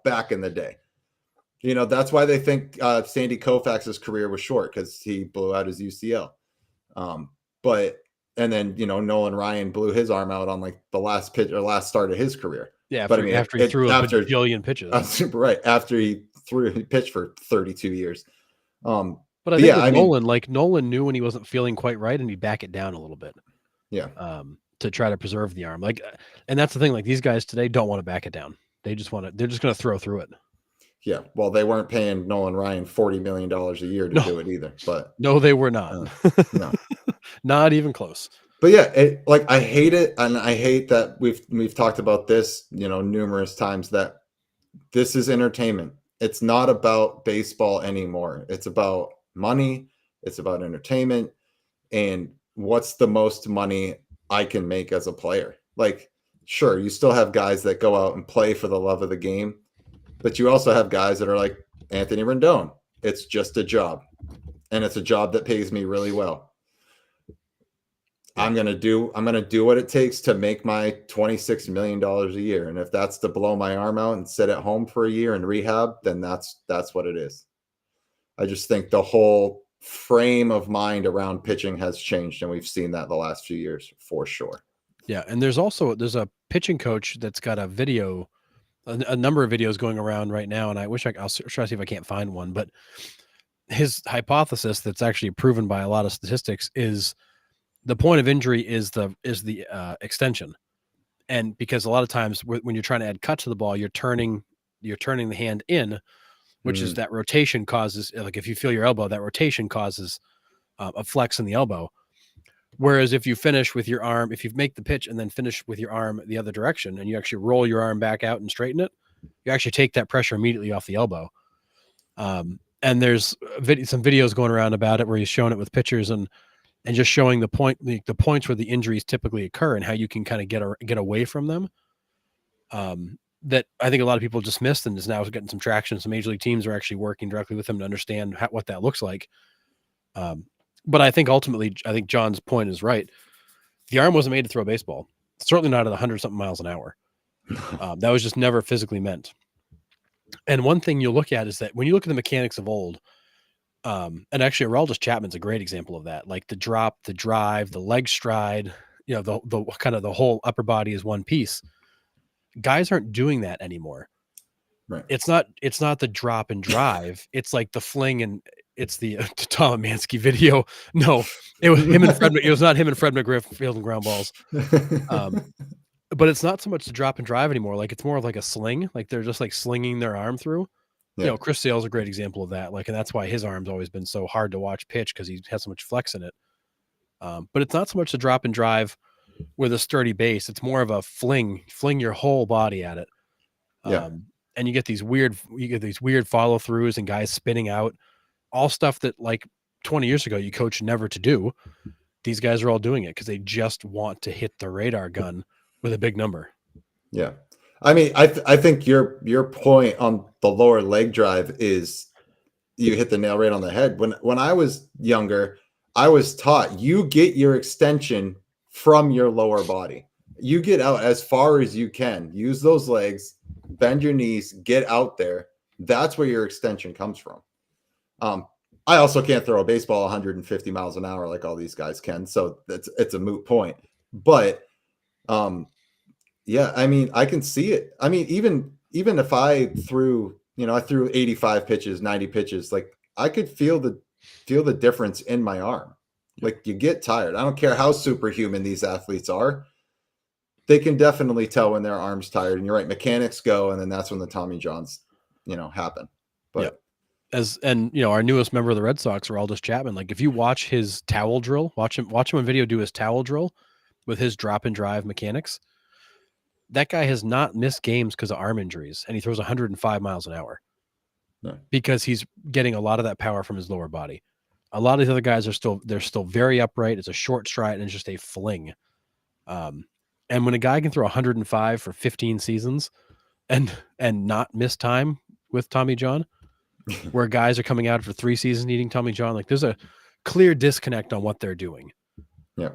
back in the day. That's why they think Sandy Koufax's career was short, because he blew out his UCL. And then Nolan Ryan blew his arm out on the last pitch or last start of his career. Yeah, but after he threw a bajillion pitches. Right after he pitched for 32 years. But I think with Nolan, Nolan knew when he wasn't feeling quite right, and he'd back it down a little bit. Yeah. To try to preserve the arm. And that's the thing. These guys today don't want to back it down. They're just going to throw through it. Yeah. Well, they weren't paying Nolan Ryan $40 million a year to do it either. But no, they were not. No, not even close. But yeah, I hate it, and I hate that we've talked about this, numerous times, that this is entertainment. It's not about baseball anymore. It's about money. It's about entertainment, and what's the most money I can make as a player. Sure, you still have guys that go out and play for the love of the game, but you also have guys that are like Anthony Rendon. It's just a job, and it's a job that pays me really well. I'm gonna do what it takes to make my $26 million a year, and if that's to blow my arm out and sit at home for a year and rehab, then that's what it is. I just think the whole frame of mind around pitching has changed, and we've seen that the last few years for sure. Yeah, and there's a pitching coach that's got a video, a number of videos going around right now, and I'll try to see if I can't find one, but his hypothesis that's actually proven by a lot of statistics is the point of injury is the extension. And because a lot of times when you're trying to add cut to the ball, you're turning the hand in, which is that rotation causes, if you feel your elbow, that rotation causes a flex in the elbow. Whereas if you finish with your arm, if you make the pitch and then finish with your arm the other direction, and you actually roll your arm back out and straighten it, you actually take that pressure immediately off the elbow. And there's some videos going around about it where he's showing it with pitchers and just showing the points where the injuries typically occur and how you can kind of get away from them. That I think a lot of people just missed, and is now getting some traction. Some major league teams are actually working directly with them to understand what that looks like. But I think ultimately, John's point is right. The arm wasn't made to throw a baseball. Certainly not at 100-something miles an hour. That was just never physically meant. And one thing you'll look at is that when you look at the mechanics of old, and actually Aroldis Chapman's a great example of that. Like the drop, the drive, the leg stride, the kind of the whole upper body is one piece. Guys aren't doing that anymore. Right. It's not the drop and drive. It's like the fling, and it's the Tom Mansky video. No, it was him and Fred. It was not him and Fred McGriff fielding ground balls. But it's not so much the drop and drive anymore. It's more of like a sling. They're just slinging their arm through. Yeah. Chris Sale's a great example of that. And that's why his arm's always been so hard to watch pitch, because he has so much flex in it. But it's not so much the drop and drive with a sturdy base. It's more of a fling your whole body at it. Yeah. And you get these weird follow throughs and guys spinning out, all stuff that 20 years ago you coached never to do. These guys are all doing it because they just want to hit the radar gun with a big number. Yeah. I mean, I think your point on the lower leg drive is, you hit the nail right on the head. When I was younger, I was taught you get your extension from your lower body. You get out as far as you can. Use those legs, bend your knees, get out there. That's where your extension comes from. I also can't throw a baseball 150 miles an hour like all these guys can, so it's a moot point. But yeah, I mean, I can see it. I mean, even if I threw 85 pitches, 90 pitches, I could feel the difference in my arm. You get tired. I don't care how superhuman these athletes are. They can definitely tell when their arm's tired. And you're right, mechanics go, and then that's when the Tommy Johns, happen. But our newest member of the Red Sox, Aroldis Chapman, if you watch his towel drill, watch him on video do his towel drill with his drop and drive mechanics. That guy has not missed games because of arm injuries, and he throws 105 miles an hour. No. Because he's getting a lot of that power from his lower body. A lot of the other guys they're still very upright. It's a short stride and it's just a fling. And And when a guy can throw 105 for 15 seasons and not miss time with Tommy John, where guys are coming out for 3 seasons needing Tommy John, like there's a clear disconnect on what they're doing. Yeah.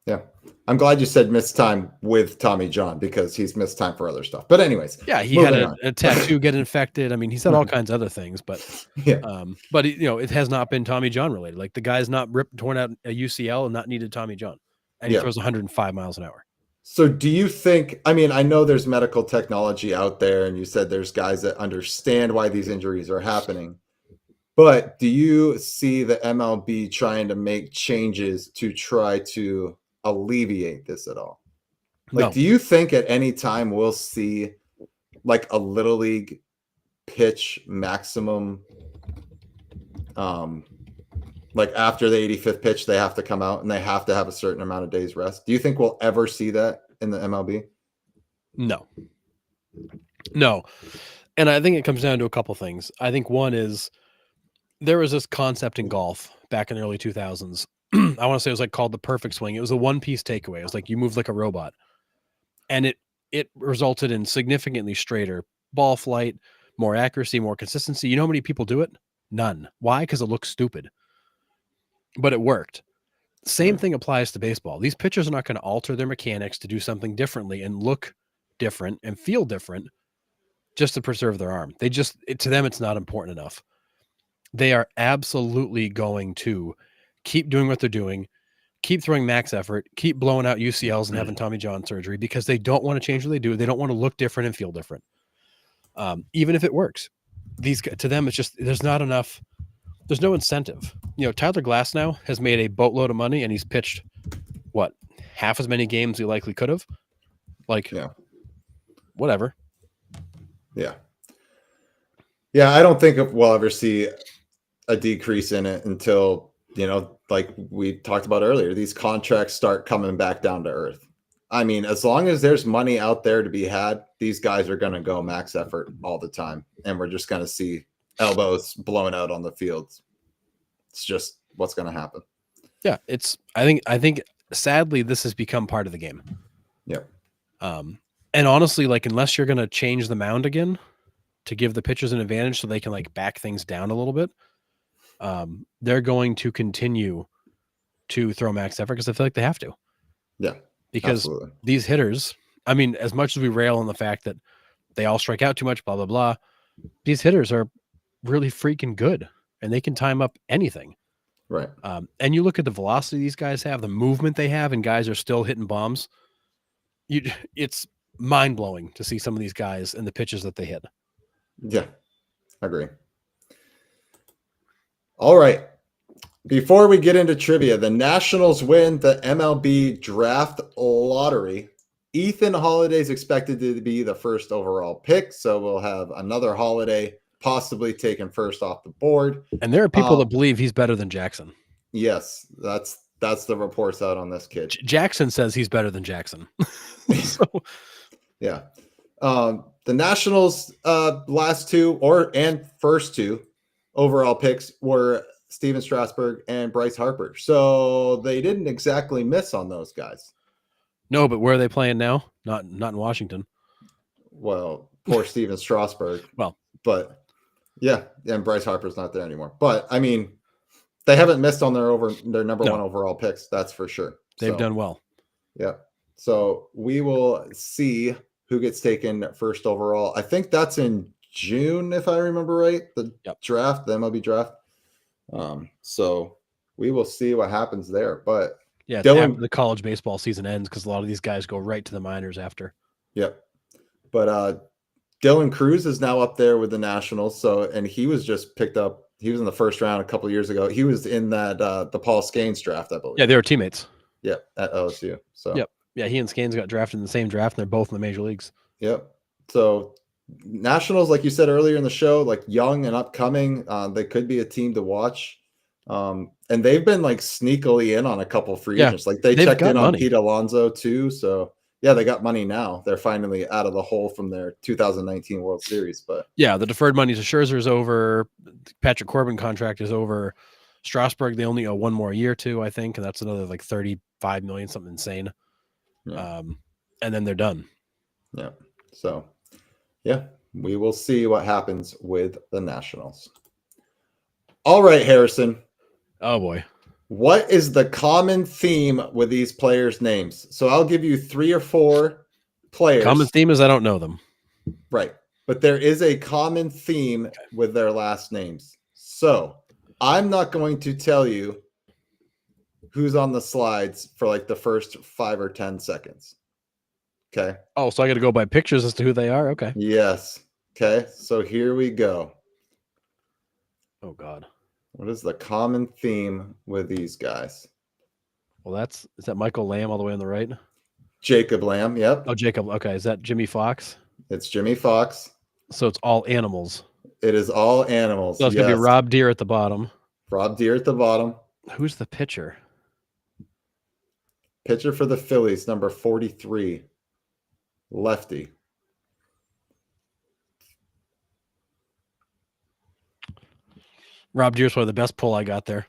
Yeah. I'm glad you said missed time with Tommy John because he's missed time for other stuff. But anyways, yeah, he had a tattoo get infected. I mean, he's had all kinds of other things, but it has not been Tommy John related. Like the guy's not torn out a UCL and not needed Tommy John, and he throws 105 miles an hour. So do you think, I mean, I know there's medical technology out there and you said there's guys that understand why these injuries are happening, but do you see the MLB trying to make changes to try to alleviate this at all? Like, do you think at any time we'll see like a little league pitch maximum, like after the 85th pitch, they have to come out and they have to have a certain amount of days rest? Do you think we'll ever see that in the MLB? No. And I think it comes down to a couple things. I think one is there was this concept in golf back in the early 2000s. I want to say it was like called the perfect swing. It was a one-piece takeaway. It was like you moved like a robot. And it resulted in significantly straighter ball flight, more accuracy, more consistency. You know how many people do it? None. Why? Because it looks stupid. But it worked. Same thing applies to baseball. These pitchers are not going to alter their mechanics to do something differently and look different and feel different just to preserve their arm. To them, it's not important enough. They are absolutely going to keep doing what they're doing, keep throwing max effort, keep blowing out UCLs and having Tommy John surgery because they don't want to change what they do. They don't want to look different and feel different. Even if it works, to them, it's just, there's not enough. There's no incentive. Tyler Glasnow has made a boatload of money and he's pitched half as many games he likely could have. Whatever. Yeah. Yeah. I don't think we'll ever see a decrease in it until, like we talked about earlier, these contracts start coming back down to earth. I mean, as long as there's money out there to be had, these guys are going to go max effort all the time. And we're just going to see elbows blown out on the fields. It's just what's going to happen. Yeah, I think sadly this has become part of the game. Yeah. And honestly, like unless you're going to change the mound again to give the pitchers an advantage so they can like back things down a little bit, they're going to continue to throw max effort because I feel like they have to. Yeah. Because these hitters, I mean, as much as we rail on the fact that they all strike out too much, blah, blah, blah, these hitters are really freaking good and they can time up anything. Right. And you look at the velocity these guys have, the movement they have, and guys are still hitting bombs. It's mind blowing to see some of these guys and the pitches that they hit. Yeah, I agree. All right. Before we get into trivia, the Nationals win the MLB draft lottery. Ethan Holiday is expected to be the first overall pick, so we'll have another Holiday possibly taken first off the board. And there are people that believe he's better than Jackson. Yes, that's the reports out on this kid. Jackson says he's better than Jackson. Yeah. The Nationals' last two and first two overall picks were Steven Strasburg and Bryce Harper. So they didn't exactly miss on those guys. No, but where are they playing now? Not in Washington. Well, poor Steven Strasburg. Well, but yeah, and Bryce Harper's not there anymore. But I mean, they haven't missed on their number one overall picks. That's for sure. They've done well. Yeah. So we will see who gets taken first overall. I think that's in June, if I remember right. The draft, the MLB draft. So we will see what happens there. But yeah, after the college baseball season ends, because a lot of these guys go right to the minors after. Yep. But Dylan Cruz is now up there with the Nationals. And he was just picked up. He was in the first round a couple of years ago. He was in that the Paul Scanes draft, I believe. Yeah, they were teammates. Yep, at LSU. So yep. Yeah, he and Scanes got drafted in the same draft, and they're both in the major leagues. Yep. So Nationals, like you said earlier in the show, like young and upcoming, they could be a team to watch. And they've been like sneakily in on a couple free agents. Like they checked in on Pete Alonso too. So yeah, they got money now. They're finally out of the hole from their 2019 World Series. But yeah, the deferred money to Scherzer is over. Patrick Corbin contract is over. Strasburg, they only owe one more year to, I think, and that's another like $35 million, something insane. Yeah. And then they're done. Yeah. So, yeah, we will see what happens with the Nationals. All right, Harrison. Oh boy. What is the common theme with these players' names? So I'll give you 3 or 4 players. Common theme is I don't know them. Right. But there is a common theme with their last names. So I'm not going to tell you who's on the slides for like the first 5 or 10 seconds. Okay. Oh, so I got to go by pictures as to who they are. Okay. Yes. Okay. So here we go. Oh God. What is the common theme with these guys? Well, is that Michael Lamb all the way on the right? Jacob Lamb. Yep. Oh, Jacob. Okay. Is that Jimmy Fox? It's Jimmy Fox. So it's all animals. It is all animals. So it's going to be Rob Deere at the bottom. Rob Deere at the bottom. Who's the pitcher? Pitcher for the Phillies, number 43. Lefty. Rob Deere's probably the best pull I got there.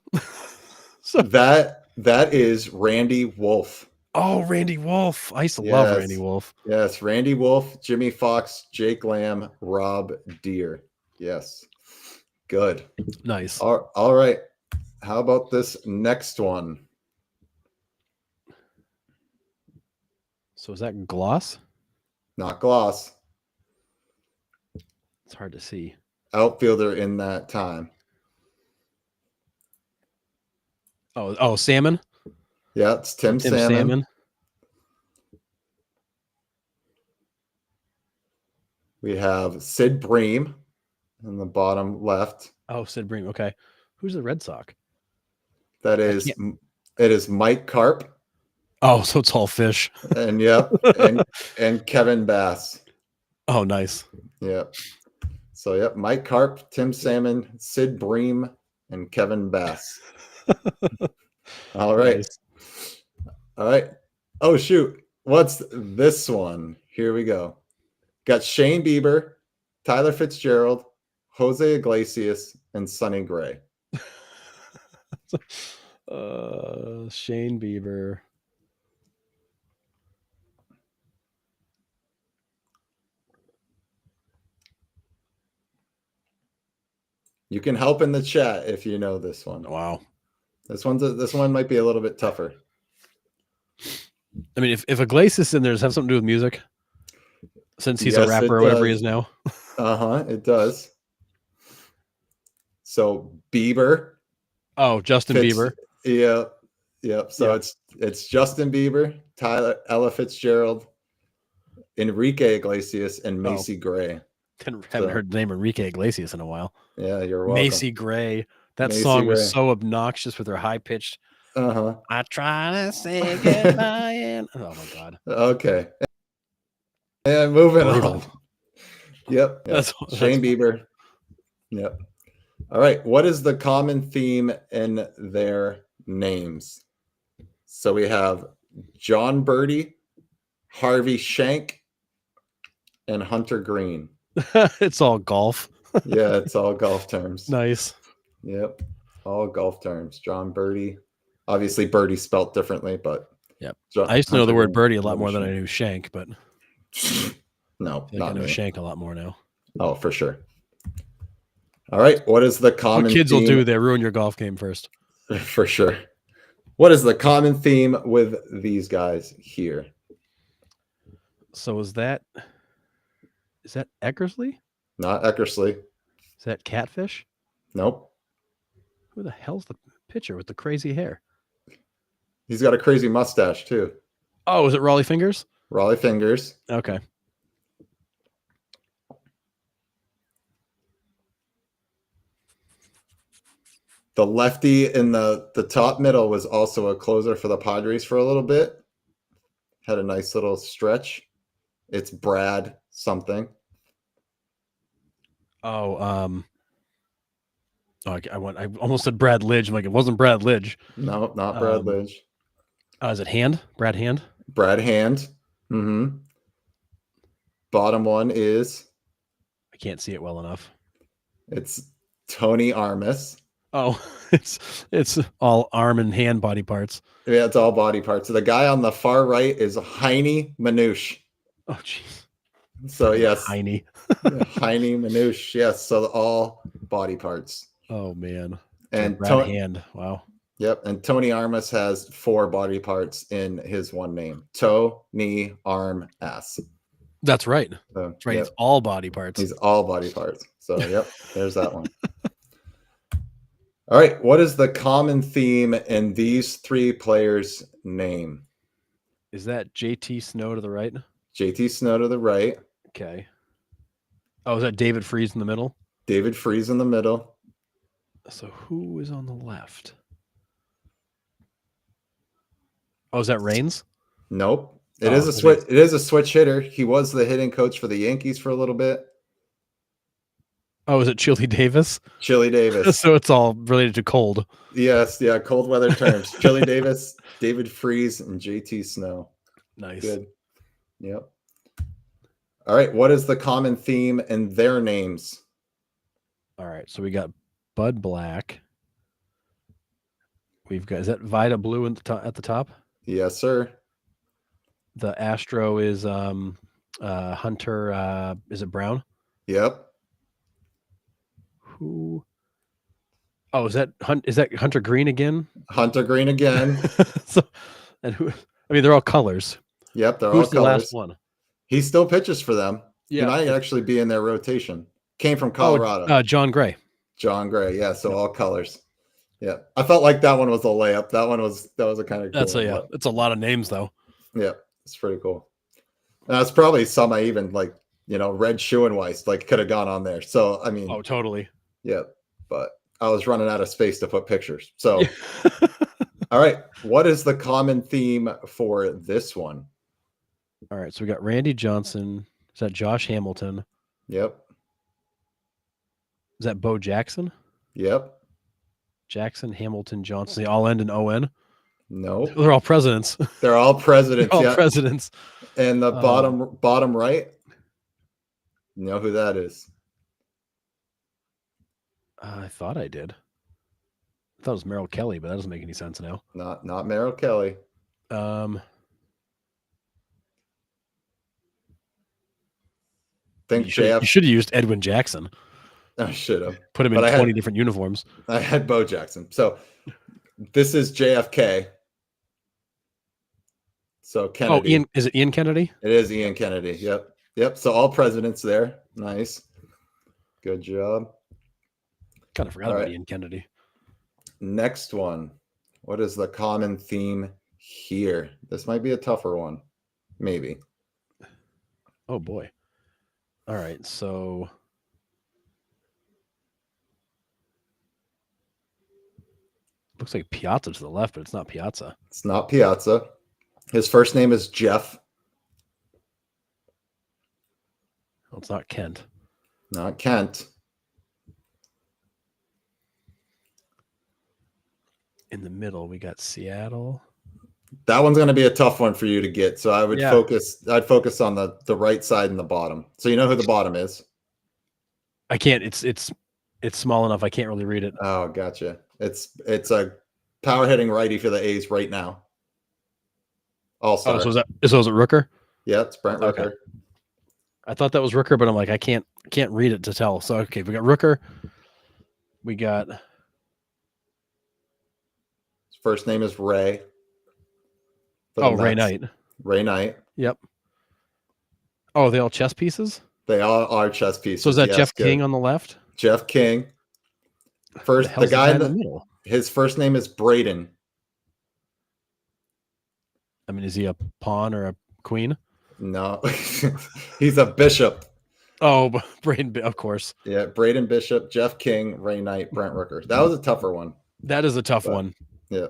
So that is Randy Wolf. Oh, Randy Wolf. I used to love Randy Wolf. Yes, Randy Wolf, Jimmy Fox, Jake Lamb, Rob Deere. Yes. Good. Nice. All right. How about this next one? So is that Gloss? Not Gloss. It's hard to see. Outfielder in that time. Oh, Salmon? Yeah, it's Tim Salmon. We have Sid Bream in the bottom left. Oh, Sid Bream. Okay. Who's the Red Sox? It is Mike Carp. Oh, so it's all fish. And yep, and Kevin Bass. Oh, nice. Yep. So yep, Mike Carp, Tim Salmon, Sid Bream, and Kevin Bass. All right. Nice. All right. Oh shoot. What's this one? Here we go. Got Shane Bieber, Tyler Fitzgerald, Jose Iglesias, and Sonny Gray. Shane Bieber. You can help in the chat if you know this one. Wow. This one might be a little bit tougher. I mean, if Iglesias in there, does it have something to do with music? Since he's a rapper or whatever he is now. It does. So Bieber. Oh, Justin Bieber. Yeah. Yep. So it's Justin Bieber, Ella Fitzgerald, Enrique Iglesias, and Macy Gray. Haven't heard the name Enrique Iglesias in a while. Yeah, you're welcome. Macy Gray. That song was so obnoxious with her high pitched. I try to say goodbye. And oh my God. Okay. And moving on. Yep. That's Shane Bieber. Yep. All right. What is the common theme in their names? So we have John Birdie, Harvey Shank, and Hunter Green. It's all golf. Yeah, it's all golf terms. Nice. Yep. All golf terms. John Birdie. Obviously, Birdie spelt differently, but yep. I used to know the word birdie a lot more than I knew shank, but no, I know shank a lot more now. Oh, for sure. All right. What is the common what kids theme? will do? They ruin your golf game first. For sure. What is the common theme with these guys here? So is that Eckersley? Not Eckersley. Is that Catfish? Nope. Who the hell's the pitcher with the crazy hair? He's got a crazy mustache too. Oh, is it Raleigh Fingers? Raleigh Fingers. Okay. The lefty in the top middle was also a closer for the Padres for a little bit. Had a nice little stretch. It's Brad something. Oh, I almost said Brad Lidge. I'm like, it wasn't Brad Lidge. No, not Brad Lidge. Is it Hand? Brad Hand? Brad Hand. Mm-hmm. Bottom one is. I can't see it well enough. It's Tony Armas. Oh, it's all arm and hand body parts. Yeah, it's all body parts. So the guy on the far right is Heine Manouche. Oh, jeez. So yes, Tiny. Heine Manouche. Yes, so all body parts. Oh man. And Brad Hand. Wow. Yep, and Tony Armas has 4 body parts in his one name: toe, knee, arm, ass. That's right. So, That's right. yep, It's all body parts. he's all body parts. So, yep, there's that one. All right, what is the common theme in these 3 players' name? Is that JT Snow to the right? JT Snow to the right, Okay. Oh, is that David Freeze in the middle? David Freeze in the middle. So who is on the left? Oh, is that Reigns? Nope. It Oh, is a switch. It is a switch hitter. He was the hitting coach for the Yankees for a little bit. Oh, is it Chili Davis? Chili Davis. So it's all related to cold. Yes, yeah, cold weather terms. Chili Davis, David Freeze, and JT Snow. Nice. Good. Yep. All right. What is the common theme in their names? All right. So we got Bud Black. We've got, is that Vida Blue at the top? Yes, sir. The Astro is Hunter. Is it Brown? Yep. Who? Oh, is that Hunter Green again? Hunter Green again. So, and who? I mean, they're all colors. Yep, they're Who's all the colors. last one? He still pitches for them. Yeah, he might actually be in their rotation. Came from Colorado. John Gray. John Gray. Yeah, so all colors. Yeah, I felt like that one was a layup. That was a kind of cool. It's a lot of names though. Yeah, it's pretty cool. That's probably some I even like. Red Schuenweiss like could have gone on there. So I mean, oh, totally. Yeah, but I was running out of space to put pictures. So, all right, what is the common theme for this one? All right, so we got Randy Johnson. Is that Josh Hamilton? Yep. Is that Bo Jackson? Yep. Jackson, Hamilton, Johnson. They all end in O-N? No. They're all presidents. They're all presidents. They're all presidents. And the bottom right, you know who that is? I thought I did. I thought it was Merrill Kelly, but that doesn't make any sense now. Not Merrill Kelly. You should have used Edwin Jackson. I should have put him in 20 different uniforms. I had Bo Jackson. So this is JFK. So Kennedy. Oh, Ian, is it Ian Kennedy? It is Ian Kennedy. Yep. So all presidents there. Nice. Good job. Kind of forgot about Ian Kennedy. Next one. What is the common theme here? This might be a tougher one. Maybe. Oh boy. All right. So looks like Piazza to the left, but it's not Piazza. It's not Piazza. His first name is Jeff. Well, it's not Kent. Not Kent. In the middle, we got Seattle. That one's going to be a tough one for you to get. So I would focus. I'd focus on the right side and the bottom. So you know who the bottom is? I can't. It's small enough. I can't really read it. Oh, gotcha. It's a power hitting righty for the A's right now. Also, so is it Rooker? Yeah, it's Brent Rooker. Okay. I thought that was Rooker, but I'm like, I can't read it to tell. So okay, we got Rooker. We got. His first name is Ray. Oh, Ray Knight. Ray Knight. Yep. Oh, are they all chess pieces? They all are chess pieces. So is that Jeff King on the left? Jeff King. First, the guy in the middle. His first name is Braden. I mean, is he a pawn or a queen? No, he's a bishop. Oh, Braden, of course. Yeah, Braden Bishop, Jeff King, Ray Knight, Brent Rooker. That was a tougher one. That is a tough one. Yeah.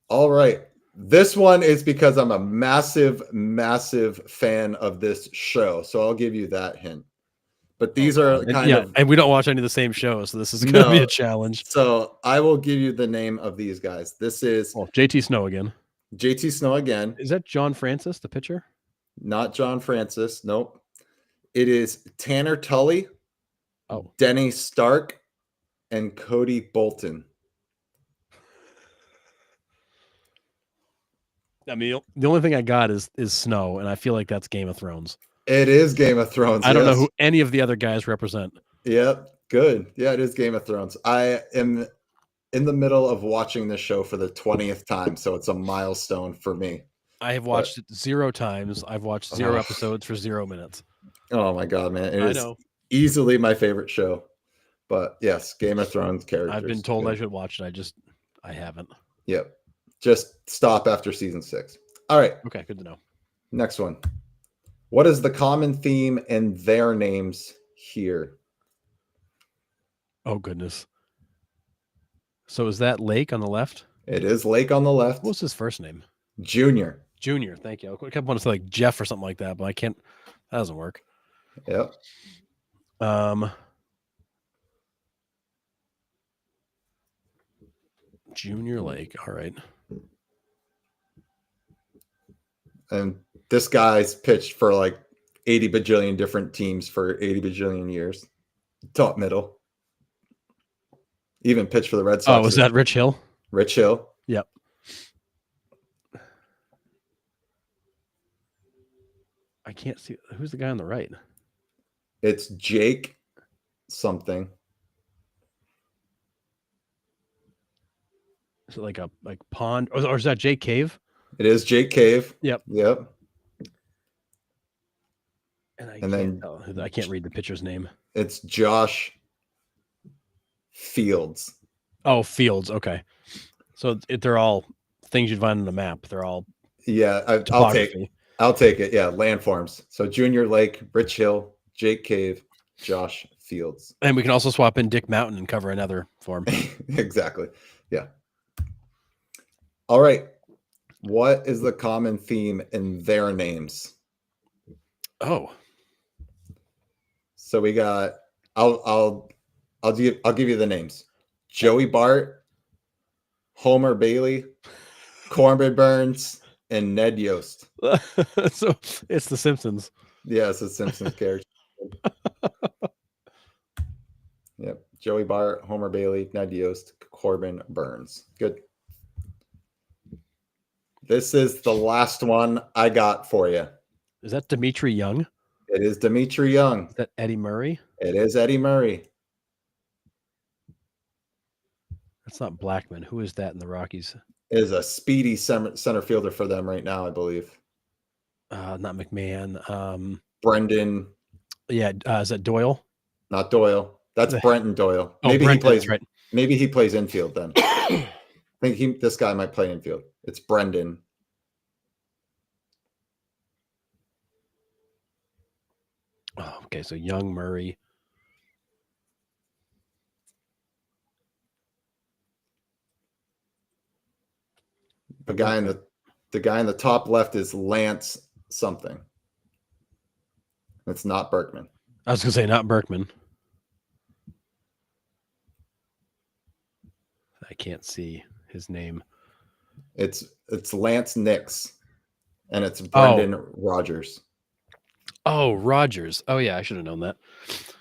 All right. This one is because I'm a massive, massive fan of this show. So I'll give you that hint. But these are kind of. And we don't watch any of the same shows. So this is going to be a challenge. So I will give you the name of these guys. This is. JT Snow again. JT Snow again. Is that John Francis, the pitcher? Not John Francis. Nope. It is Tanner Tully. Oh. Denny Stark. and Cody Bolton. I mean, the only thing I got is Snow, and I feel like that's Game of Thrones. It is Game of Thrones. I don't know yes. who any of the other guys represent. Yep. Good. Yeah, it is Game of Thrones. I am in the middle of watching this show for the 20th time, so it's a milestone for me. I have watched it 0 times. I've watched 0 Oh. episodes for 0 minutes. Oh my god, man. It I is know. easily my favorite show. But yes, Game of Thrones characters. I've been told I Good. should watch it. I haven't. Yep. Just stop after season 6. All right. Okay, good to know. Next one. What is the common theme in their names here? Oh, goodness. So is that Lake on the left? It is Lake on the left. What's his first name? Junior. Junior. Thank you. I kept wanting to say like Jeff or something like that, but I can't. That doesn't work. Yep. Junior Lake. All right. And this guy's pitched for like 80 bajillion different teams for 80 bajillion years. Top middle. Even pitched for the Red Sox. Oh, was that Rich Hill? Rich Hill? Yep. I can't see. Who's the guy on the right? It's Jake something. Is it like pond? Or is that Jake Cave? It is Jake Cave. Yep. Yep. And I can't read the pitcher's name. It's Josh Fields. Oh, Fields. Okay. So they're all things you'd find on the map. They're all I'll topography. take it. Yeah, landforms. So Junior Lake, Rich Hill, Jake Cave, Josh Fields. And we can also swap in Dick Mountain and cover another form. Exactly. Yeah. All right. What is the common theme in their names? Oh. So we got I'll give you the names. Joey Bart, Homer Bailey, Corbin Burns, and Ned Yost. So it's the Simpsons. Yes, it's Simpsons character. Yep. Joey Bart, Homer Bailey, Ned Yost, Corbin Burns. Good. This is the last one I got for you. Is that Dimitri Young? It is Dimitri Young. Is that Eddie Murray? It is Eddie Murray. That's not Blackman. Who is that in the Rockies? It is a speedy center fielder for them right now, I believe. Not McMahon. Brendan. Yeah. Is that Doyle? Not Doyle. That's Brenton Doyle. Oh, Maybe Brenton, he plays. that's right. Maybe he plays infield then. I think this guy might play infield. It's Brendan. Oh, okay. So Young, Murray. The guy in the top left is Lance something. It's not Berkman. I was gonna say not Berkman. I can't see his name. It's Lance Nix, and it's Brendan Rogers. Oh, Rogers. Oh yeah, I should have known that.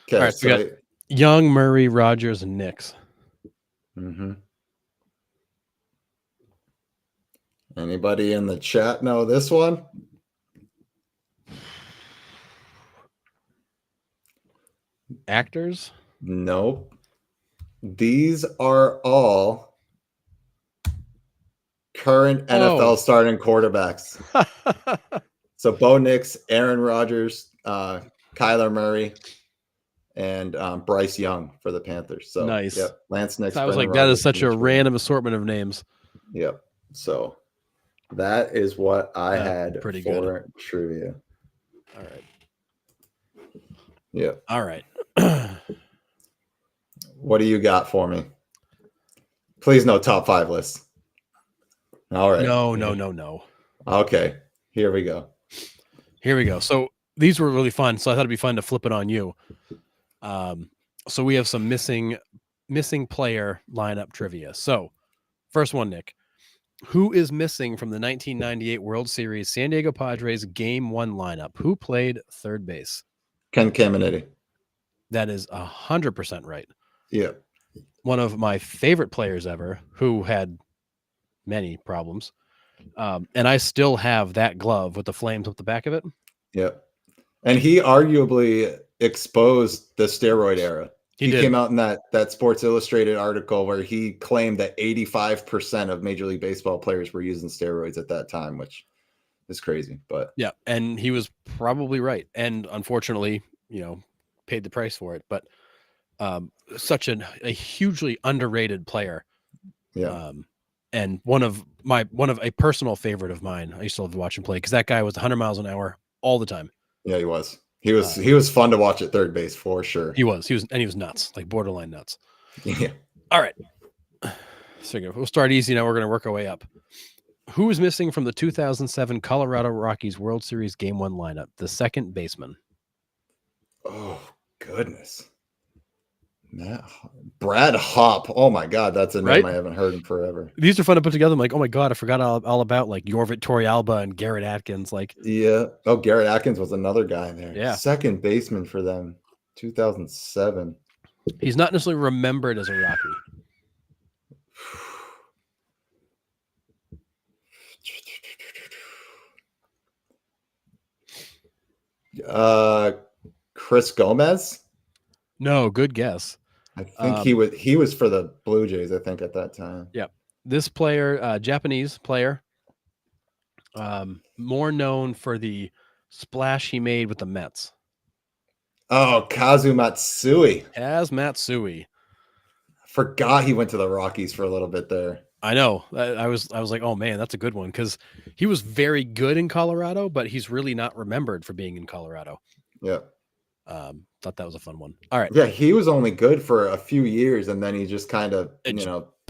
Okay, all right, so we got Young, Murray, Rogers, and Nix. Mm-hmm. Anybody in the chat know this one? Actors? Nope. These are all current NFL starting quarterbacks. So Bo Nix, Aaron Rodgers, Kyler Murray, and Bryce Young for the Panthers. So nice. Yep, Lance Nix. I was like, that is such a random assortment of names. Yep. So that is what I had pretty for good trivia. All right. Yeah. All right. What do you got for me? Please no top 5 list. All right. No. Okay. Here we go. So these were really fun. So I thought it'd be fun to flip it on you. So we have some missing player lineup trivia. So first one, Nick, who is missing from the 1998 World Series San Diego Padres Game 1 lineup? Who played third base? Ken Caminiti. That is 100% right. Yeah. one of my favorite players ever, who had many problems. And I still have that glove with the flames up the back of it. Yep. And he arguably exposed the steroid era. He He did. came out in that Sports Illustrated article where he claimed that 85% of Major League Baseball players were using steroids at that time, which is crazy. But Yeah, and he was probably right. And unfortunately, paid the price for it. But such a hugely underrated player. yeah, And one of a personal favorite of mine. I used to love to watch him play because that guy was 100 miles an hour all the time. yeah, he was. He was fun to watch at third base for sure. He was nuts, like borderline nuts. Yeah. All right. So we'll start easy now. We're going to work our way up. Who is missing from the 2007 Colorado Rockies World Series Game 1 lineup? The second baseman. Oh goodness. Brad Hopp. Oh my God, that's a name Right? I haven't heard in forever. These are fun to put together. I'm like, oh my God, I forgot all about like Yorvit Torrealba and Garrett Atkins. Like, Yeah. Oh, Garrett Atkins was another guy there. Yeah. Second baseman for them. 2007. he's not necessarily remembered as a Rocky. Chris Gomez. No, good guess. I think he was for the Blue Jays, I think, at that time. Yeah. This player, Japanese player, more known for the splash he made with the Mets. Oh, Kazu Matsui. As Matsui. Forgot he went to the Rockies for a little bit there. I know. I was like, oh man, that's a good one because he was very good in Colorado, but he's really not remembered for being in Colorado. Yeah. Thought that was a fun one. All right. Yeah, he was only good for a few years and then he just kind of,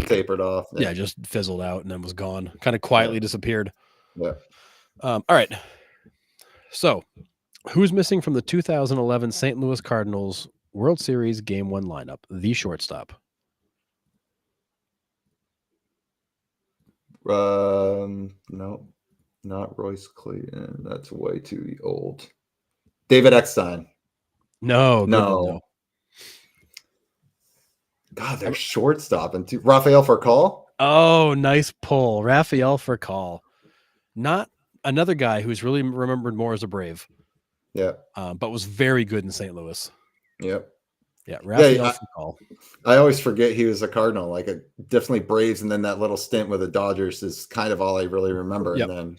tapered off. Yeah, just fizzled out and then was gone. Kind of quietly disappeared. Yeah. All right. So, who's missing from the 2011 St. Louis Cardinals World Series Game 1 lineup? The shortstop. No, not Royce Clayton. That's way too old. David Eckstein. No. God, they're shortstop and Rafael Furcal. Oh, nice pull. Rafael Furcal. Not another guy who's really remembered more as a Brave. Yeah. But was very good in St. Louis. Yep. Yeah, Rafael Furcal. I always forget he was a Cardinal. Like definitely Braves, and then that little stint with the Dodgers is kind of all I really remember. Yep. And then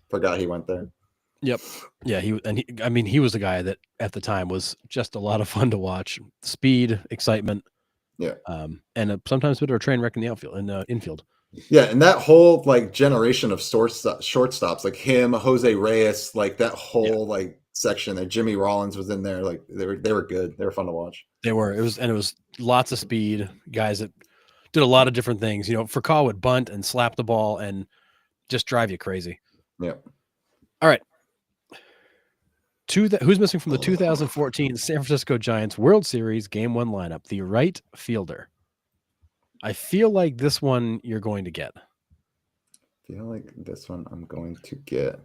forgot he went there. Yep. Yeah, he was a guy that at the time was just a lot of fun to watch. Speed, excitement. Yeah. And sometimes a bit of a train wreck in the outfield and infield. Yeah, and that whole like generation of shortstops, like him, Jose Reyes, like that whole like section there. Jimmy Rollins was in there. Like they were good. They were fun to watch. They were. It was lots of speed, guys that did a lot of different things. Furcal would bunt and slap the ball and just drive you crazy. Yeah. All right. Who's missing from the 2014 San Francisco Giants World Series Game 1 lineup? The right fielder. I feel like this one you're going to get. I feel like this one I'm going to get.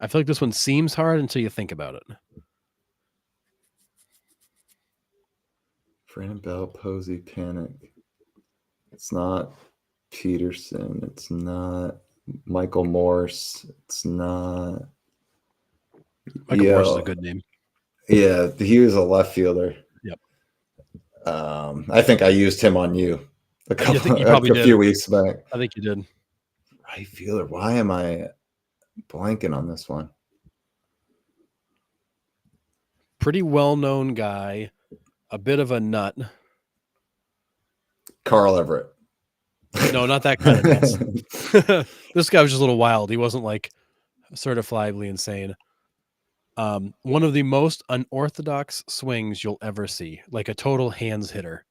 I feel like this one seems hard until you think about it. Brandon Bell, Posey, Panic. It's not Peterson. It's not Michael Morse. It's not. Michael Morse is a good name. Yeah, he was a left fielder. Yep. I think I used him on you a few weeks back. I think you did. Right fielder. Why am I blanking on this one? Pretty well-known guy. A bit of a nut. Carl Everett. No, not that kind of nuts. This guy was just a little wild. He wasn't like certifiably insane. One of the most unorthodox swings you'll ever see, like a total hands hitter.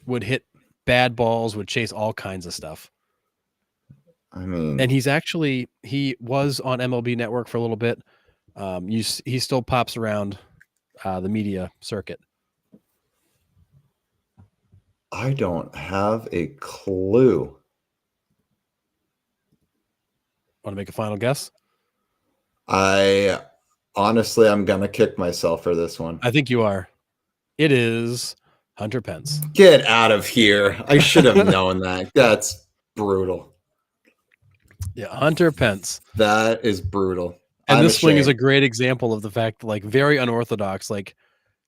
Would hit bad balls, would chase all kinds of stuff. I mean, and he was on MLB Network for a little bit. He still pops around the media circuit. I don't have a clue. Want to make a final guess? I'm gonna kick myself for this one. I think you are. It is Hunter Pence. Get out of here. I should have known that. That's brutal. Yeah, Hunter Pence. That is brutal. And I'm this swing is a ashamed. great example of the fact, like, very unorthodox. Like,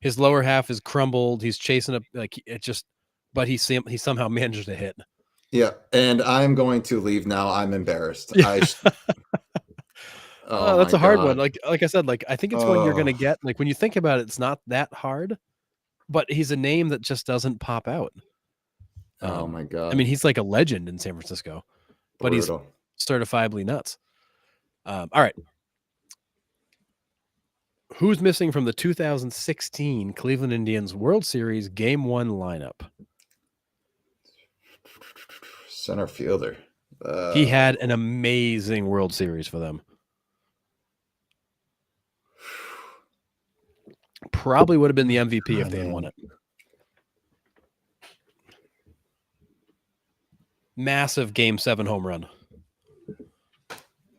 his lower half is crumbled. He's chasing up, like, it just, but he somehow managed to hit. Yeah, and I'm going to leave now. I'm embarrassed. Oh, that's my a hard one. God. Like I said, like, I think it's one you're gonna get. Like, when you think about it, it's not that hard, but he's a name that just doesn't pop out. Oh my God. I mean, he's like a legend in San Francisco, but he's Brutal. certifiably nuts. All right. Who's missing from the 2016 Cleveland Indians World Series Game 1 lineup? Center fielder. He had an amazing World Series for them. Probably would have been the MVP if they had won it. Massive Game 7 home run.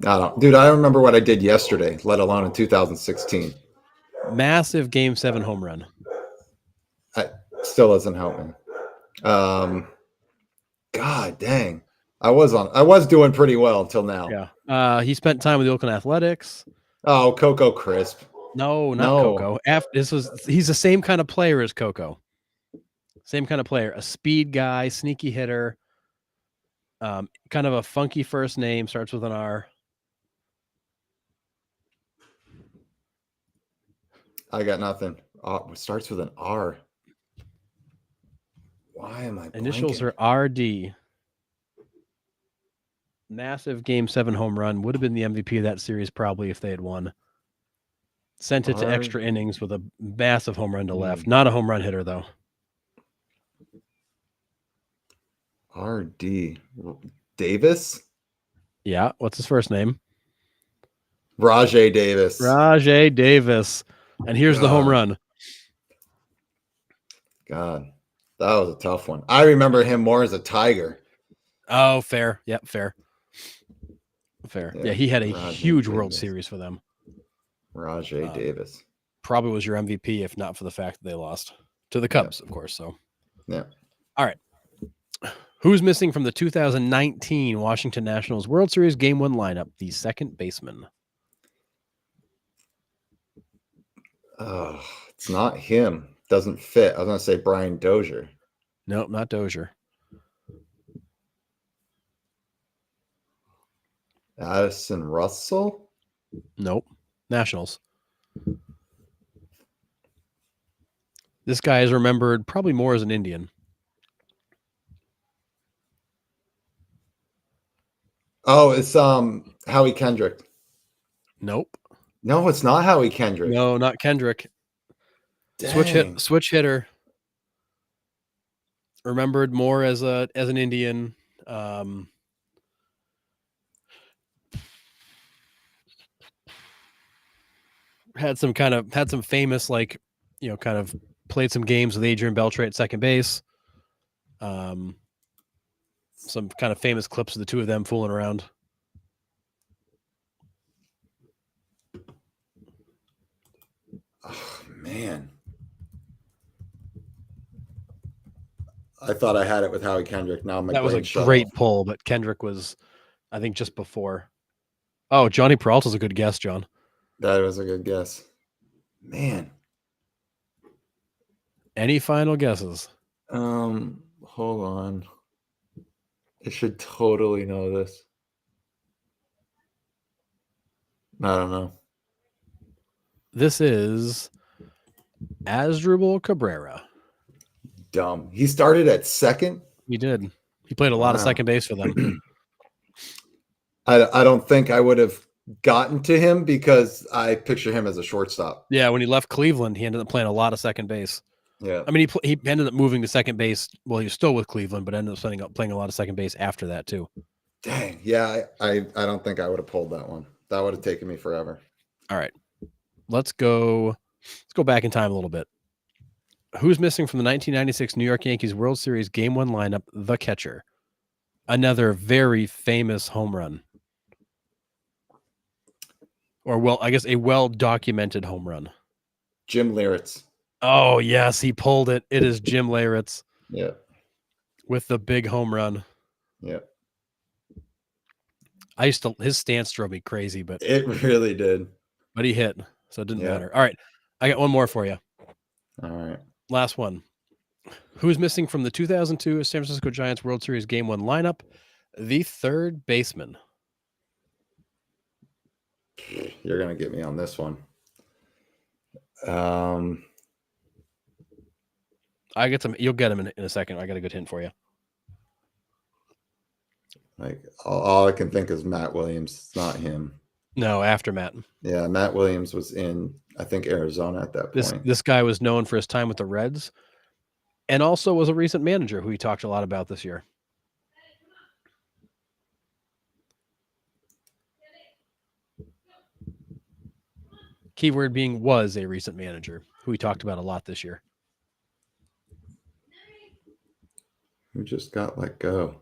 Dude, I don't remember what I did yesterday, let alone in 2016. Massive Game 7 home run. Still doesn't help me. God dang. I was doing pretty well until now. Yeah. He spent time with the Oakland Athletics. Oh, Coco Crisp. No, not Coco. He's the same kind of player as Coco. Same kind of player. A speed guy, sneaky hitter. Kind of a funky first name, starts with an R. I got nothing. Starts with an R. Why am I blanking? Initials are RD. Massive Game 7 home run. Would have been the MVP of that series probably if they had won. Sent it to extra innings with a massive home run to left. Not a home run hitter, though. RD. Davis? Yeah. What's his first name? Rajay Davis. Rajay Davis. And here's the home run. God, that was a tough one. I remember him more as a Tiger. Oh, fair. Yep, fair. Fair. Yeah, he had a huge World Series for them. Rajay Davis. Probably was your MVP if not for the fact that they lost to the Cubs, of course. So, yeah. All right. Who's missing from the 2019 Washington Nationals World Series Game 1 lineup? The second baseman. It's not him. Doesn't fit. I was going to say Brian Dozier. Nope, not Dozier. Addison Russell? Nope. Nationals. This guy is remembered probably more as an Indian. Oh, it's Howie Kendrick. Nope. No, it's not Howie Kendrick. No, not Kendrick. Dang. Switch hitter. Remembered more as an Indian. Had some famous, like, kind of played some games with Adrian Beltre at second base. Some kind of famous clips of the two of them fooling around. Oh, man. I thought I had it with Howie Kendrick. Now that was a great pull, but Kendrick was, I think, just before. Oh, Johnny Peralta's a good guess, John. That was a good guess. Man. Any final guesses? Hold on. I should totally know this. I don't know. This is Asdrubal Cabrera. Dumb. He started at second? He did. He played a lot of second base for them. I don't think I would have gotten to him because I picture him as a shortstop. Yeah, when he left Cleveland, he ended up playing a lot of second base. Yeah. I mean, he ended up moving to second base. Well, he was still with Cleveland, but ended up playing a lot of second base after that too. Dang. Yeah, I don't think I would have pulled that one. That would have taken me forever. All right. Let's go back in time a little bit. Who's missing from the 1996 New York Yankees World Series Game 1 lineup? The catcher. Another very famous home run. Or, well, I guess a well-documented home run. Jim Leyritz. Oh yes, he pulled it. It is Jim Leyritz Yeah. with the big home run. Yeah. His stance drove me crazy, but It really did. he hit, so it didn't Yeah. matter. All right, I got one more for you. All right. Last one. Who's missing from the 2002 San Francisco Giants World Series Game 1 lineup? The third baseman. You're gonna get me on this one. Um, I get some. You'll get him in a second. I got a good hint for you. like all I can think is Matt Williams. It's not him. No, after Matt. Yeah, Matt Williams was in, I think, Arizona at that point. This guy was known for his time with the Reds, and also was a recent manager who we talked a lot about this year. Keyword being was a recent manager who we talked about a lot this year. Who just got let go?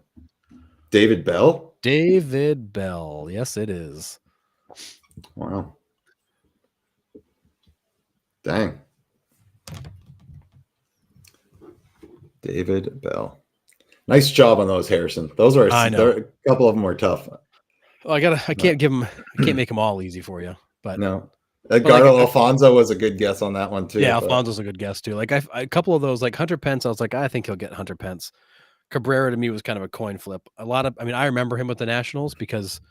David Bell? David Bell. Yes, it is. Wow. Dang. David Bell. Nice job on those, Harrison. Those are I know. a couple of them were tough. Well, I can't make them all easy for you, but no. Edgardo Alfonso was a good guess on that one too. Yeah, Alfonso's a good guess too. Like a couple of those, like Hunter Pence, I was like, I think he'll get Hunter Pence. Cabrera to me was kind of a coin flip. I remember him with the Nationals because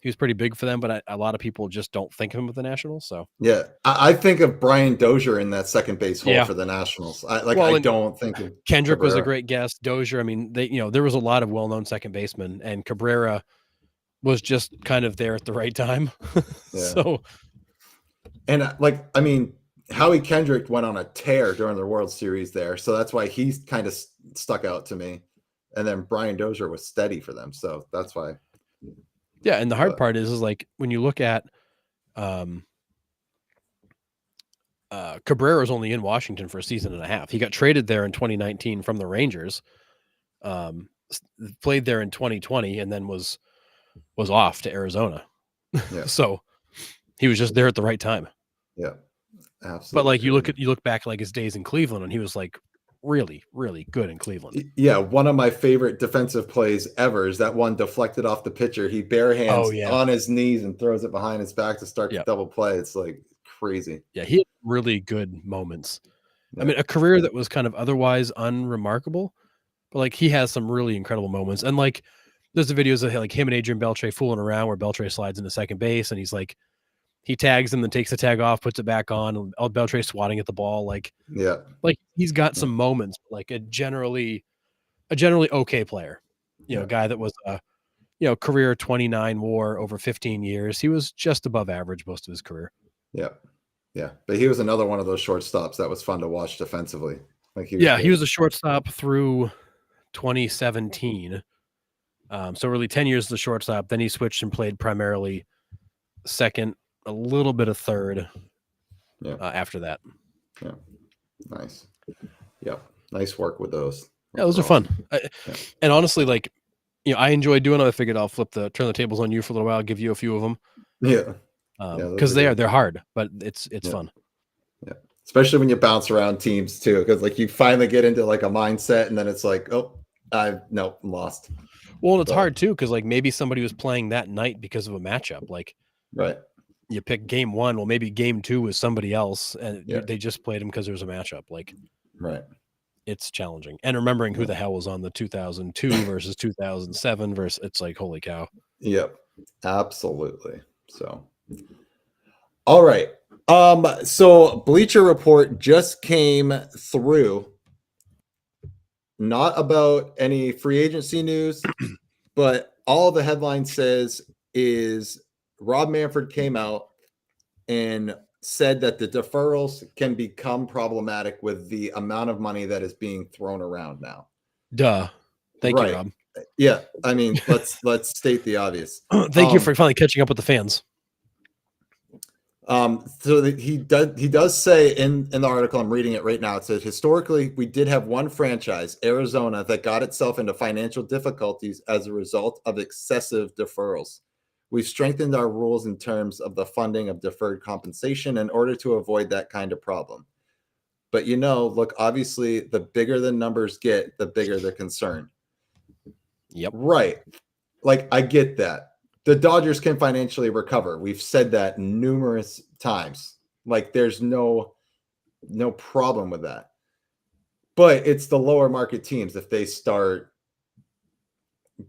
he was pretty big for them, but a lot of people just don't think of him with the Nationals. So yeah, I think of Brian Dozier in that second base hole for the Nationals. I don't think of Kendrick was a great guess. Dozier, I mean, there was a lot of well-known second basemen, and Cabrera was just kind of there at the right time. So, and Howie Kendrick went on a tear during the World Series there, so that's why he's kind of stuck out to me. And then Brian Dozier was steady for them, so that's why. Yeah, and the hard part is like when you look at Cabrera was only in Washington for a season and a half. He got traded there in 2019 from the Rangers, played there in 2020, and then was off to Arizona. Yeah. So he was just there at the right time. Yeah, absolutely. But like you look back like his days in Cleveland, and he was like really, really good in Cleveland. Yeah, one of my favorite defensive plays ever is that one deflected off the pitcher. He bare hands on his knees and throws it behind his back to start the double play. It's like crazy. Yeah, he had really good moments. Yeah. I mean, a career that was kind of otherwise unremarkable, but like he has some really incredible moments. And like there's the videos of like him and Adrian Beltre fooling around where Beltre slides into second base and he's like, he tags him, then takes the tag off, puts it back on, and Beltre swatting at the ball. Like, like he's got some moments, like a generally okay player, guy that was a career 29 WAR over 15 years. He was just above average most of his career. Yeah. Yeah. But he was another one of those shortstops that was fun to watch defensively. Like he was a shortstop through 2017. So really 10 years as a shortstop. Then he switched and played primarily second, a little bit of third after that. Yeah. Nice. Yeah. Nice work with those. Yeah, those are fun. And honestly, like, I enjoy doing them. I figured I'll turn the tables on you for a little while, give you a few of them. Yeah. Because they're hard, but it's fun. Yeah. Especially when you bounce around teams too. Because like you finally get into like a mindset and then it's like, oh, I'm lost. Well, and it's hard too, because like maybe somebody was playing that night because of a matchup. Like you pick game one, well, maybe game two was somebody else, and they just played him because there was a matchup. Like, it's challenging. And remembering who the hell was on the 2002 versus 2007 versus, it's like, holy cow. Yep, absolutely. So, all right. So Bleacher Report just came through. Not about any free agency news, but all the headline says is Rob Manfred came out and said that the deferrals can become problematic with the amount of money that is being thrown around now. Duh. Thank you, Rob. Yeah. I mean, let's state the obvious. Thank you for finally catching up with the fans. So he does say in the article, I'm reading it right now. It says, historically, we did have one franchise, Arizona, that got itself into financial difficulties as a result of excessive deferrals. We've strengthened our rules in terms of the funding of deferred compensation in order to avoid that kind of problem. But look, obviously, the bigger the numbers get, the bigger the concern. Yep. Right. Like, I get that. The Dodgers can financially recover. We've said that numerous times. Like, there's no problem with that. But it's the lower market teams if they start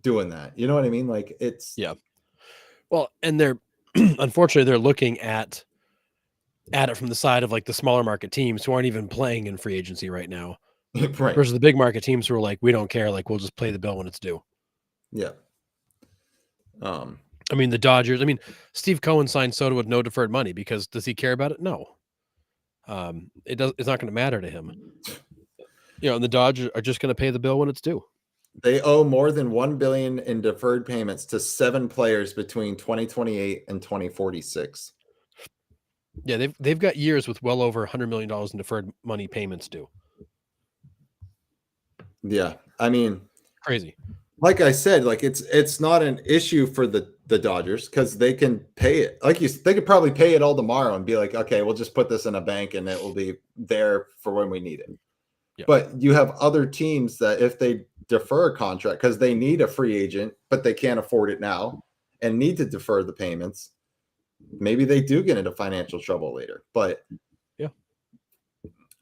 doing that. You know what I mean? Like, it's Yeah. Well, and they're unfortunately they're looking at it from the side of like the smaller market teams who aren't even playing in free agency right now right. versus the big market teams who are like, we don't care, like we'll just play the bill when it's due. Yeah. I mean, the Dodgers, Steve Cohen signed Soto with no deferred money because does he care about it? No. It's not going to matter to him. And the Dodgers are just going to pay the bill when it's due. They owe more than $1 billion in deferred payments to 7 players between 2028 and 2046. Yeah, they've got years with well over $100 million in deferred money payments due. Yeah, crazy. Like I said, like it's not an issue for the Dodgers because they can pay it. They could probably pay it all tomorrow and be like, okay, we'll just put this in a bank and it will be there for when we need it. Yep. But you have other teams that if they defer a contract because they need a free agent, but they can't afford it now and need to defer the payments, maybe they do get into financial trouble later. But yeah,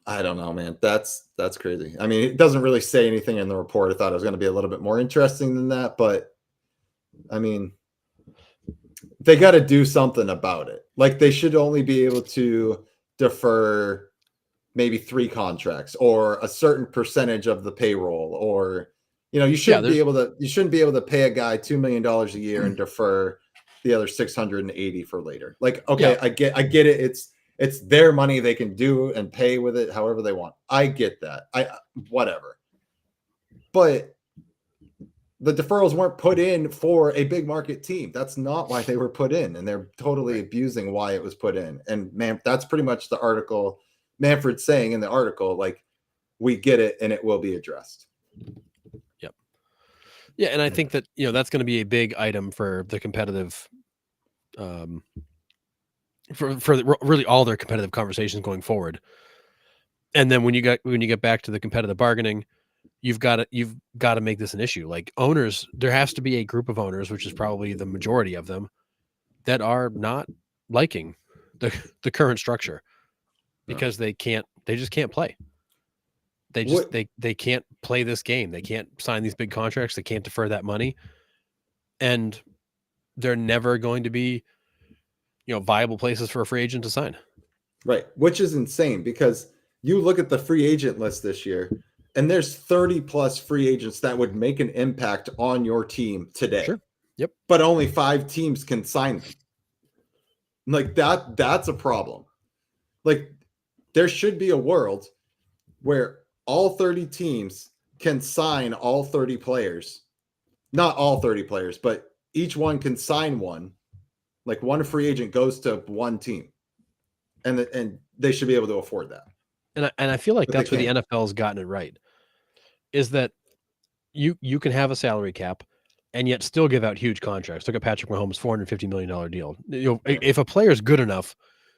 I don't know, man. That's crazy. It doesn't really say anything in the report. I thought it was going to be a little bit more interesting than that, but they got to do something about it. Like they should only be able to defer maybe 3 contracts or a certain percentage of the payroll, or you shouldn't be able to pay a guy $2 million a year and defer the other 680 for later. Like, okay, yeah. I get it. It's their money. They can do and pay with it however they want. I get that. Whatever. But the deferrals weren't put in for a big market team. That's not why they were put in, and they're totally abusing why it was put in. And man, that's pretty much the article. Manfred's saying in the article, like, we get it and it will be addressed. Yep. Yeah, and I think that that's going to be a big item for the competitive, for really all their competitive conversations going forward. And then when you get back to the competitive bargaining, you've got to make this an issue. Like owners, there has to be a group of owners, which is probably the majority of them, that are not liking the current structure because they just can't play. They can't play this game. They can't sign these big contracts. They can't defer that money. And they're never going to be, viable places for a free agent to sign. Right. Which is insane because you look at the free agent list this year and there's 30 plus free agents that would make an impact on your team today. Sure. Yep. But only 5 teams can sign them. Like that's a problem. Like there should be a world where all 30 teams can sign all 30 players. Not all 30 players, but each one can sign one. Like one free agent goes to one team. And they should be able to afford that. And I feel like that's where the NFL has gotten it right. Is that you can have a salary cap and yet still give out huge contracts. Look at Patrick Mahomes' $450 million deal. If a player is good enough,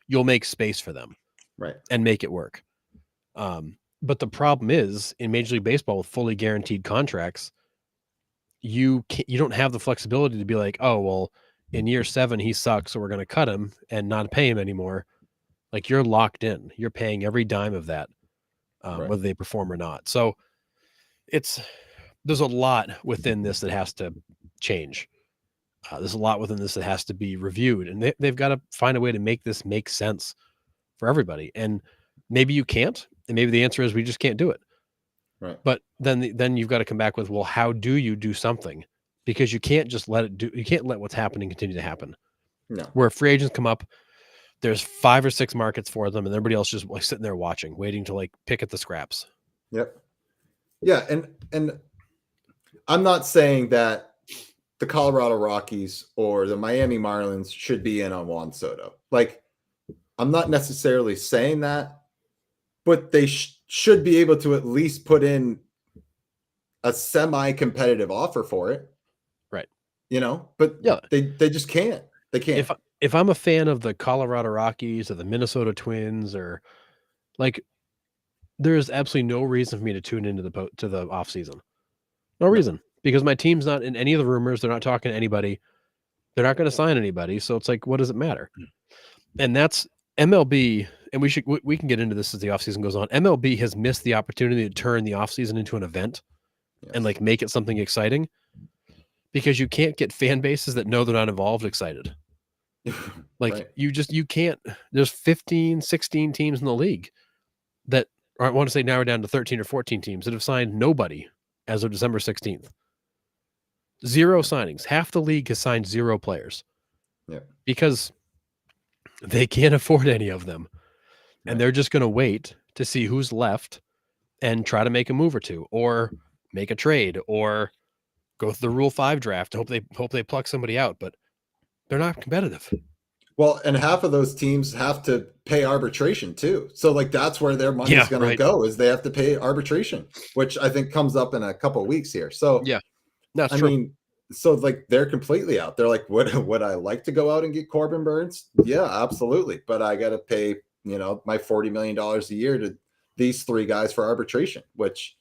you'll make space for them. Right. And make it work. But the problem is in Major League Baseball with fully guaranteed contracts, you don't have the flexibility to be like, oh, well, in year 7, he sucks, so we're going to cut him and not pay him anymore. Like you're locked in. You're paying every dime of that, right. Whether they perform or not. So there's a lot within this that has to change. There's a lot within this that has to be reviewed, and they've got to find a way to make this make sense for everybody. And maybe you can't, and maybe the answer is we just can't do it. Right. But then you've got to come back with, well, how do you do something? Because you can't just you can't let what's happening continue to happen. No. Where free agents come up, there's 5 or 6 markets for them, and everybody else just like sitting there watching, waiting to like pick at the scraps. Yep. Yeah, and I'm not saying that the Colorado Rockies or the Miami Marlins should be in on Juan Soto. Like, I'm not necessarily saying that, but they should be able to at least put in a semi-competitive offer for it. Right. But yeah, they just can't. They can't. If I'm a fan of the Colorado Rockies or the Minnesota Twins or like there is absolutely no reason for me to tune into the off season. No No. reason, because my team's not in any of the rumors. They're not talking to anybody. They're not going to sign anybody. So it's like, what does it matter? And that's MLB. And we can get into this as the offseason goes on. MLB has missed the opportunity to turn the offseason into an event and like make it something exciting, because you can't get fan bases that know they're not involved excited. Like Right. you can't. There's 15, 16 teams in the league that, or I want to say now we're down to 13 or 14 teams that have signed nobody as of December 16th. Zero signings. Half the league has signed 0 players. Yeah. Because they can't afford any of them. And Right. they're just going to wait to see who's left and try to make a move or two, or make a trade, or go through the Rule 5 draft. Hope they pluck somebody out, but they're not competitive. Well, and half of those teams have to pay arbitration too. So like that's where their money is going to go, is they have to pay arbitration, which I think comes up in a couple of weeks here. So yeah, that's I true. mean, so like they're completely out. They're like, would I like to go out and get Corbin Burns? Yeah, absolutely. But I got to pay, my $40 million a year to these 3 guys for arbitration, which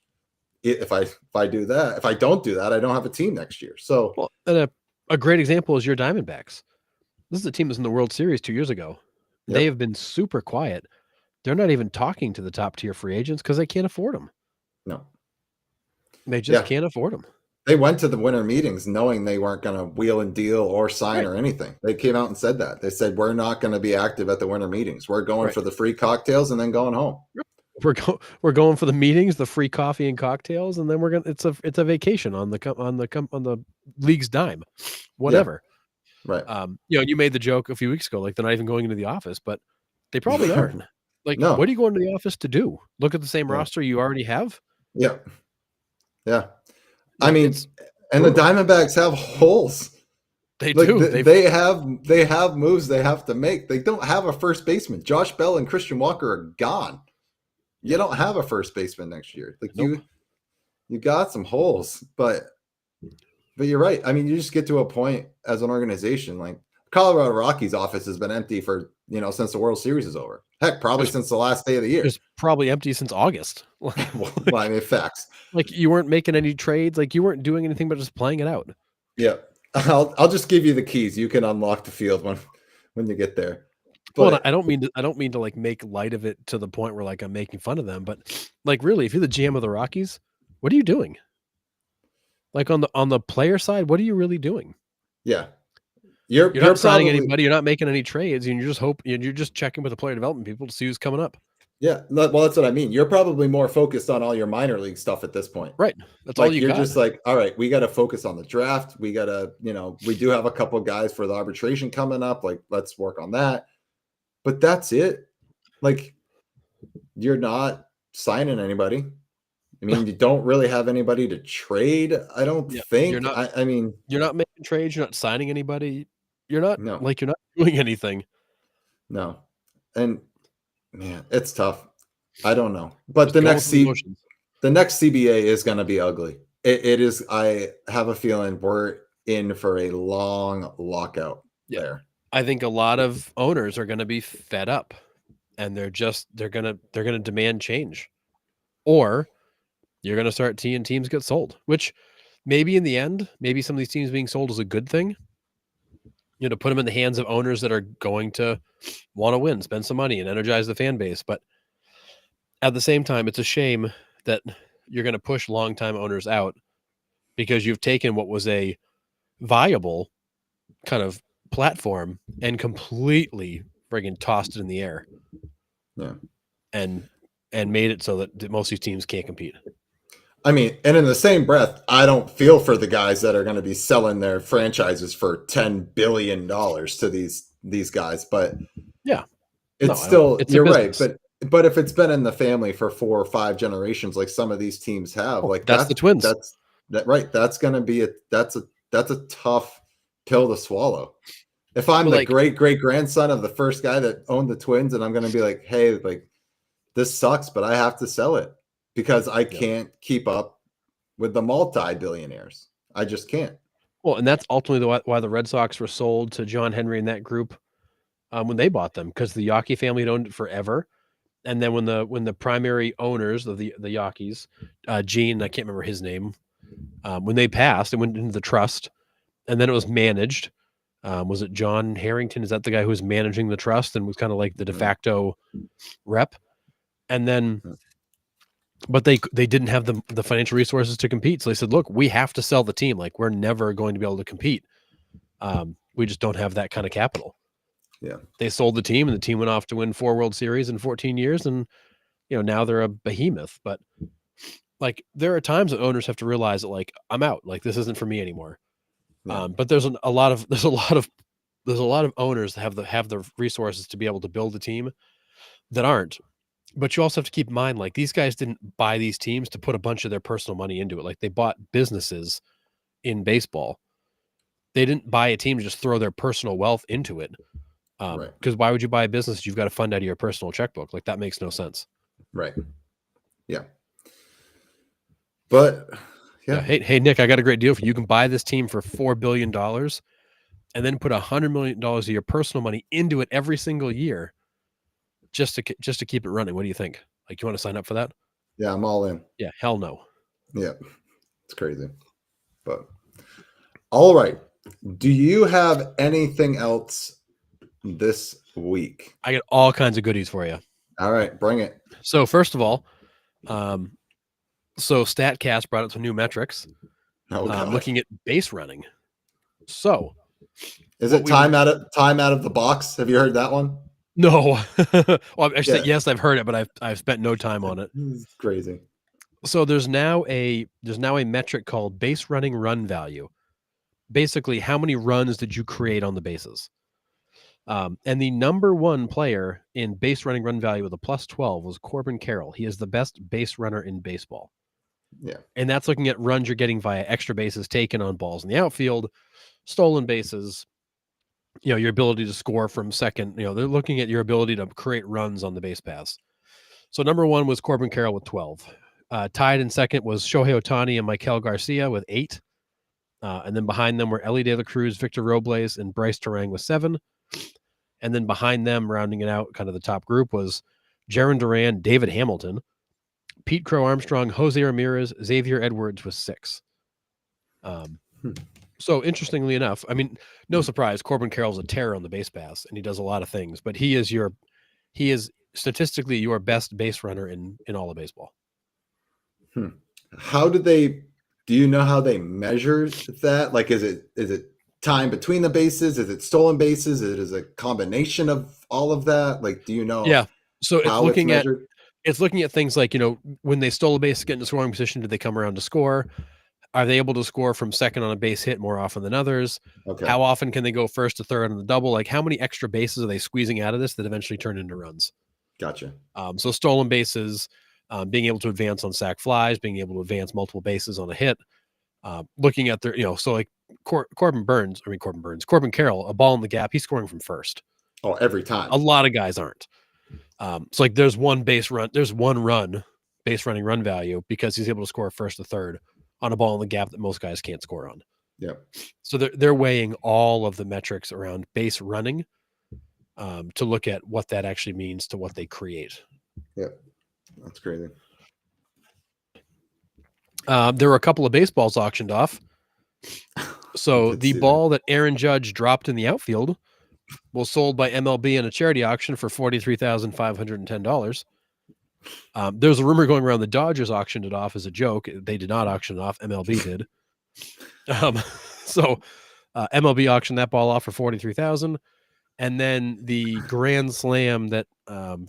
if I do that, if I don't do that, I don't have a team next year. So well, and a great example is your Diamondbacks. This is a team that's in the World Series 2 years ago. Yep. They have been super quiet. They're not even talking to the top tier free agents because they can't afford them. No. They just can't afford them. They went to the winter meetings knowing they weren't going to wheel and deal or sign or anything. They came out and said that. They said, we're not going to be active at the winter meetings. We're going for the free cocktails and then going home. We're going for the meetings, the free coffee and cocktails, and then it's a vacation on the league's dime, whatever. Yeah. Right. You made the joke a few weeks ago, like they're not even going into the office, but they probably aren't. Like, no. What are you going to the office to do? Look at the same roster you already have? Yeah. Yeah. I mean, and the Diamondbacks have holes. They do. They have moves they have to make. They don't have a first baseman. Josh Bell and Christian Walker are gone. You don't have a first baseman next year. Like you got some holes, but you're right. I mean, you just get to a point as an organization, like Colorado Rockies office has been empty for, since the World Series is over. Heck, probably since the last day of the year. It's probably empty since August. Well, I mean, facts. Like you weren't making any trades. Like you weren't doing anything but just playing it out. Yeah. I'll just give you the keys. You can unlock the field when you get there. But, well, I don't mean to like make light of it to the point where like I'm making fun of them, but like really, if you're the GM of the Rockies, what are you doing? Like on the player side, what are you really doing? Yeah. You're not signing anybody, you're not making any trades, and you're just checking with the player development people to see who's coming up. Yeah, well, that's what I mean. You're probably more focused on all your minor league stuff at this point. Right. That's like all you're just like, all right, we got to focus on the draft. We got to, we do have a couple of guys for the arbitration coming up. Like, let's work on that. But that's it. Like, you're not signing anybody. I mean, you don't really have anybody to trade. I don't think. You're not, I mean, you're not making trades. You're not signing anybody. You're not you're not doing anything. No. And man, it's tough. I don't know. But the next CBA is going to be ugly. It is. I have a feeling we're in for a long lockout there. I think a lot of owners are going to be fed up, and they're going to demand change, or you're going to start seeing teams get sold, which maybe in the end, maybe some of these teams being sold is a good thing. To put them in the hands of owners that are going to want to win, spend some money, and energize the fan base. But at the same time, it's a shame that you're going to push longtime owners out because you've taken what was a viable kind of platform and completely friggin' tossed it in the air. Yeah. And made it so that most of these teams can't compete. I mean, and in the same breath, I don't feel for the guys that are going to be selling their franchises for $10 billion to these guys, but yeah, it's you're right. But if it's been in the family for 4 or 5 generations, like some of these teams have, like that's the Twins. Right. That's going to be that's a tough pill to swallow. If I'm the great grandson of the first guy that owned the Twins, and I'm going to be like, hey, like this sucks, but I have to sell it because I can't keep up with the multi-billionaires. I just can't. Well, and that's ultimately why the Red Sox were sold to John Henry and that group when they bought them, because the Yawkey family had owned it forever. And then when the primary owners of the Yankees, Gene, I can't remember his name, when they passed, it went into the trust, and then it was managed. Was it John Harrington? Is that the guy who was managing the trust and was kind of like the de facto rep? And then, but they didn't have the financial resources to compete, so they said, "Look, we have to sell the team. Like, we're never going to be able to compete. We just don't have that kind of capital." Yeah. They sold the team, and the team went off to win 4 World Series in 14 years, and now they're a behemoth. But like, there are times that owners have to realize that, like, I'm out. Like, this isn't for me anymore. Yeah. But there's a lot of owners that have the resources to be able to build a team that aren't. But you also have to keep in mind, like, these guys didn't buy these teams to put a bunch of their personal money into it. Like, they bought businesses in baseball. They didn't buy a team to just throw their personal wealth into it. Because why would you buy a business you've got to fund out of your personal checkbook? Like, that makes no sense. Right. Yeah. But yeah. Hey, Nick, I got a great deal for you. You can buy this team for $4 billion and then put $100 million of your personal money into it every single year just to keep it running. What do you think? Like, you want to sign up for that? Yeah, I'm all in. Yeah, hell no. Yeah, it's crazy. But all right. Do you have anything else this week? I got all kinds of goodies for you. All right, bring it. So first of all, so StatCast brought out some new metrics. Looking at base running. So is it time out of the box? Have you heard that one? No. Well, actually, yes, I've heard it, but I've spent no time on it. It's crazy. So there's now a metric called base running run value. Basically, how many runs did you create on the bases? And the number one player in base running run value with a plus 12 was Corbin Carroll. He is the best base runner in baseball. Yeah. And that's looking at runs you're getting via extra bases taken on balls in the outfield, stolen bases, your ability to score from second. They're looking at your ability to create runs on the base paths. So number one was Corbin Carroll with 12. Tied in second was Shohei Ohtani and Maikel Garcia with 8. And then behind them were Elly De La Cruz, Victor Robles, and Bryce Terang with 7. And then behind them, rounding it out, kind of the top group, was Jarren Duran, David Hamilton, Pete Crow Armstrong, Jose Ramirez, Xavier Edwards with 6. So interestingly enough, I mean, no surprise, Corbin Carroll's a terror on the base paths, and he does a lot of things, but he is statistically your best base runner in all of baseball. Do you know how they measure that? Like, is it time between the bases? Is it stolen bases? Is it a combination of all of that? Like, do you know? Yeah. So it's looking at things like, when they stole a base, get into scoring position, did they come around to score? Are they able to score from second on a base hit more often than others? Okay. How often can they go first to third on the double? Like, how many extra bases are they squeezing out of this that eventually turn into runs? Gotcha. So stolen bases, being able to advance on sac flies, being able to advance multiple bases on a hit, looking at their, so like Corbin Carroll, a ball in the gap, he's scoring from first. Oh, every time. A lot of guys aren't. So like there's one run, base running run value because he's able to score first to third on a ball in the gap that most guys can't score on. Yeah. So they're weighing all of the metrics around base running to look at what that actually means to what they create. Yeah. That's crazy. There were a couple of baseballs auctioned off. So the ball that Aaron Judge dropped in the outfield was sold by MLB in a charity auction for $43,510. There's a rumor going around the Dodgers auctioned it off as a joke. They did not auction it off. MLB did. So MLB auctioned that ball off for $43,000. And then the grand slam that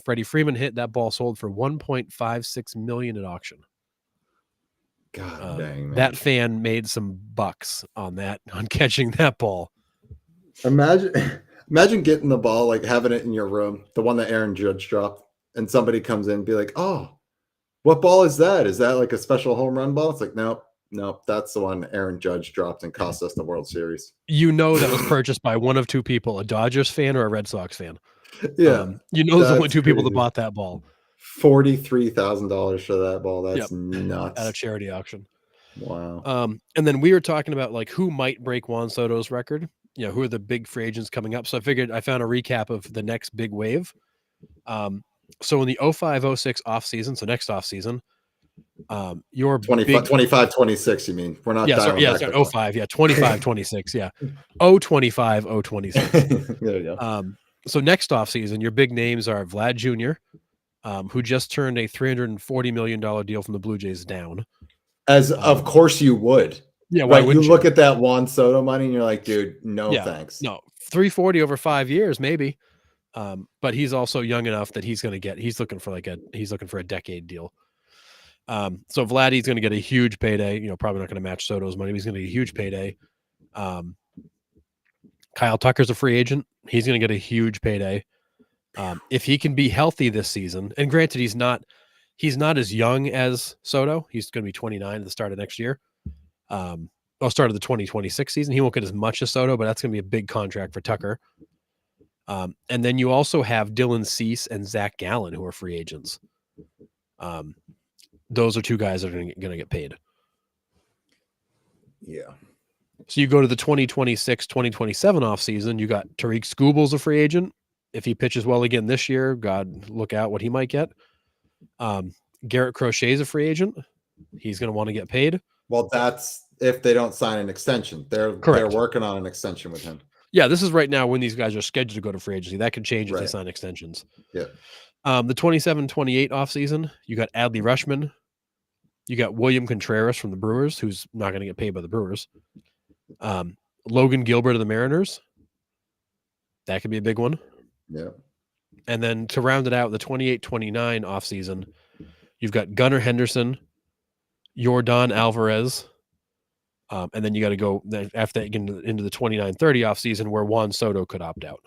Freddie Freeman hit, that ball sold for $1.56 million at auction. God dang, man. That fan made some bucks on catching that ball. Imagine getting the ball, like having it in your room, the one that Aaron Judge dropped, and somebody comes in and be like, "Oh, what ball is that? Is that like a special home run ball?" It's like, nope, that's the one Aaron Judge dropped and cost us the World Series. That was purchased by one of two people, a Dodgers fan or a Red Sox fan. Yeah. There's only two people that bought that ball. $43,000 for that ball. That's nuts. At a charity auction. Wow. And then we were talking about like who might break Juan Soto's record. Who are the big free agents coming up? So I figured I found a recap of the next big wave. So in the 05-06 offseason, so next offseason, your 25, big 25, 26, you mean? We're not yeah, dialing back sorry, the 05, 25, 26, yeah. 025, 026. There you go. So next offseason, your big names are Vlad Jr., who just turned a $340 million deal from the Blue Jays down. As of course you would. Yeah, why Right. You wouldn't look at that Juan Soto money and you're like, dude, no Yeah, thanks. no, 340 over 5 years, maybe. But he's also young enough that he's looking for a decade deal. So Vladdy's going to get a huge payday. Probably not going to match Soto's money. But he's going to get a huge payday. Kyle Tucker's a free agent. He's going to get a huge payday. If he can be healthy this season, and granted, he's not as young as Soto. He's going to be 29 at the start of next year. Start of the 2026 season. He won't get as much as Soto, but that's going to be a big contract for Tucker. And then you also have Dylan Cease and Zach Gallen, who are free agents. Those are two guys that are going to get paid. Yeah. So you go to the 2026, 2027 offseason, you got Tariq Skubal's a free agent. If he pitches well again this year, God, look out what he might get. Garrett Crochet's a free agent. He's going to want to get paid. Well, that's if they don't sign an extension. They're working on an extension with him. Yeah, this is right now when these guys are scheduled to go to free agency. That could change if they sign extensions. Yeah. The 27-28 offseason, you got Adley Rushman. You got William Contreras from the Brewers, who's not going to get paid by the Brewers. Logan Gilbert of the Mariners. That could be a big one. Yeah. And then to round it out, the 28-29 offseason, you've got Gunnar Henderson, Yordan Alvarez, and then you got to go after that into the 29-30 offseason where Juan Soto could opt out.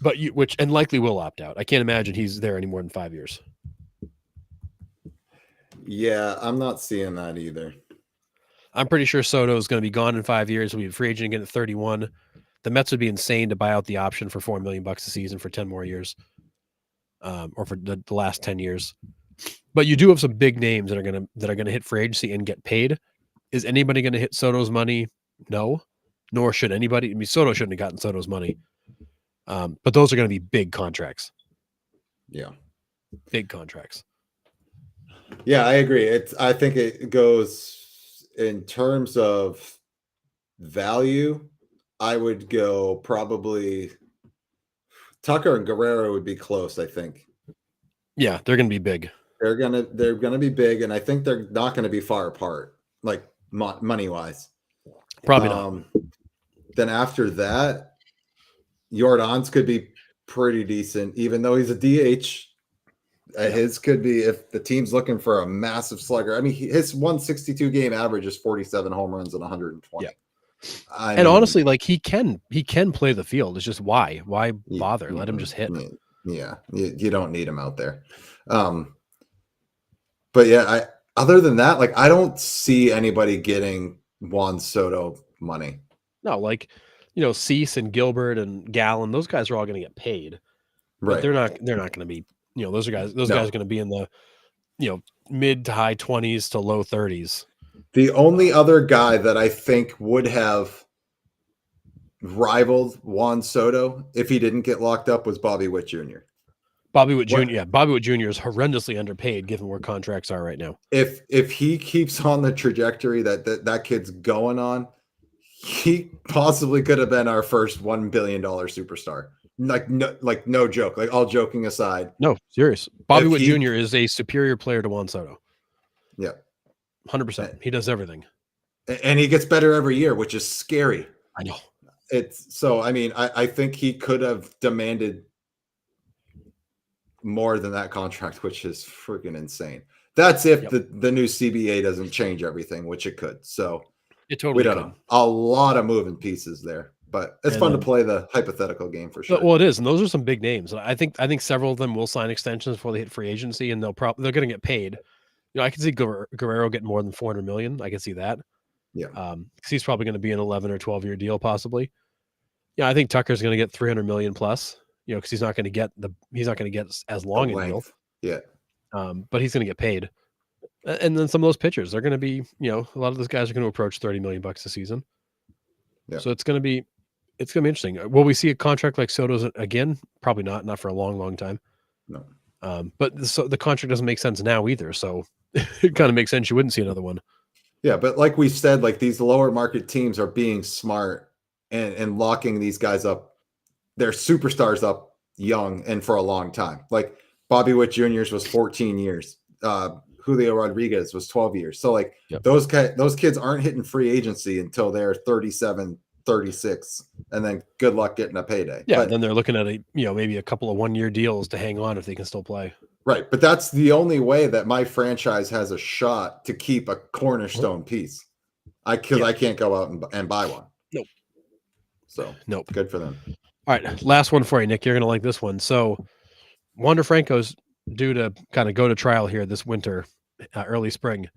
But and likely will opt out. I can't imagine he's there any more than 5 years. Yeah, I'm not seeing that either. I'm pretty sure Soto is going to be gone in 5 years. He'll be a free agent again at 31. The Mets would be insane to buy out the option for $4 million a season for 10 more years, or for the last 10 years. But you do have some big names that are going to hit free agency and get paid. Is anybody going to hit Soto's money? No, nor should anybody. I mean, Soto shouldn't have gotten Soto's money. But those are going to be big contracts. Yeah, big contracts. Yeah, I agree. I think it goes in terms of value. I would go probably Tucker and Guerrero would be close, I think. Yeah, they're going to be big. They're gonna be big, and I think they're not going to be far apart, like money wise. Probably not. Then after that, Jordan's could be pretty decent, even though he's a DH. His could be, if the team's looking for a massive slugger. I mean, his 162 game average is 47 home runs and 120. Yeah. I mean, honestly, like he can play the field. It's just why bother? Let him just hit. Yeah, you don't need him out there. But yeah, other than that, like I don't see anybody getting Juan Soto money. No, like Cease and Gilbert and Gallen, those guys are all going to get paid. Right? They're not going to be. Those guys are going to be in the mid to high 20s to low 30s. The only other guy that I think would have rivaled Juan Soto if he didn't get locked up was Bobby Witt Jr. Bobby Witt Jr. Yeah, Bobby Witt Jr. is horrendously underpaid given where contracts are right now. If he keeps on the trajectory that kid's going on, he possibly could have been our first $1 billion superstar. No joke. Like all joking aside. No, serious. Bobby Witt Jr. is a superior player to Juan Soto. Yeah. 100%. He does everything. And he gets better every year, which is scary. I know. I think he could have demanded more than that contract, which is freaking insane. That's if the new CBA doesn't change everything, which it could. So it totally we don't know. A lot of moving pieces there, but it's fun to play the hypothetical game for sure. Well, it is, and those are some big names. I think several of them will sign extensions before they hit free agency, and they're going to get paid. I can see Guerrero getting more than $400 million. I can see that. Yeah. Because he's probably going to be an 11 or 12 year deal, possibly. Yeah, I think Tucker's going to get $300 million plus. Because he's not going to get as long a deal. Yeah. But he's going to get paid. And then some of those pitchers, they're going to be, a lot of those guys are going to approach $30 million a season. Yeah. So it's going to be It's gonna be interesting. Will we see a contract like Soto's again? Probably not for a long, long time. No. But the contract doesn't make sense now either. So it kind of makes sense you wouldn't see another one. Yeah, but like we said, like these lower market teams are being smart and locking these guys up, their superstars up young and for a long time. Like Bobby Witt Jr.'s was 14 years. Julio Rodriguez was 12 years. So like Yep. those kids aren't hitting free agency until they're 37, 36, and then good luck getting a payday. Yeah, But then they're looking at maybe a couple of 1-year deals to hang on if they can still play. right, but that's the only way that my franchise has a shot to keep a cornerstone piece. I can't go out and buy one. Nope. So Nope. good for them. All right, last one for you, Nick. You're gonna like this one. So Wander Franco's due to kind of go to trial here this winter, early spring.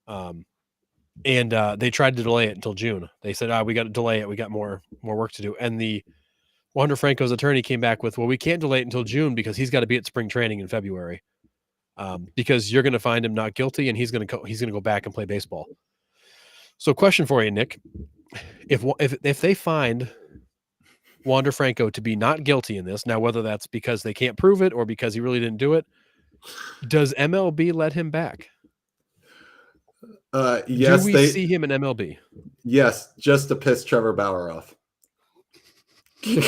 And they tried to delay it until June. They said, we got to delay it. We got more work to do. And the Wander Franco's attorney came back with, well, we can't delay it until June because he's got to be at spring training in February. Because you're going to find him not guilty and he's going to go back and play baseball. So question for you, Nick, if they find Wander Franco to be not guilty in this, now, whether that's because they can't prove it or because he really didn't do it, does MLB let him back? Yes, do we see him in MLB? Yes, just to piss Trevor Bauer off. Could you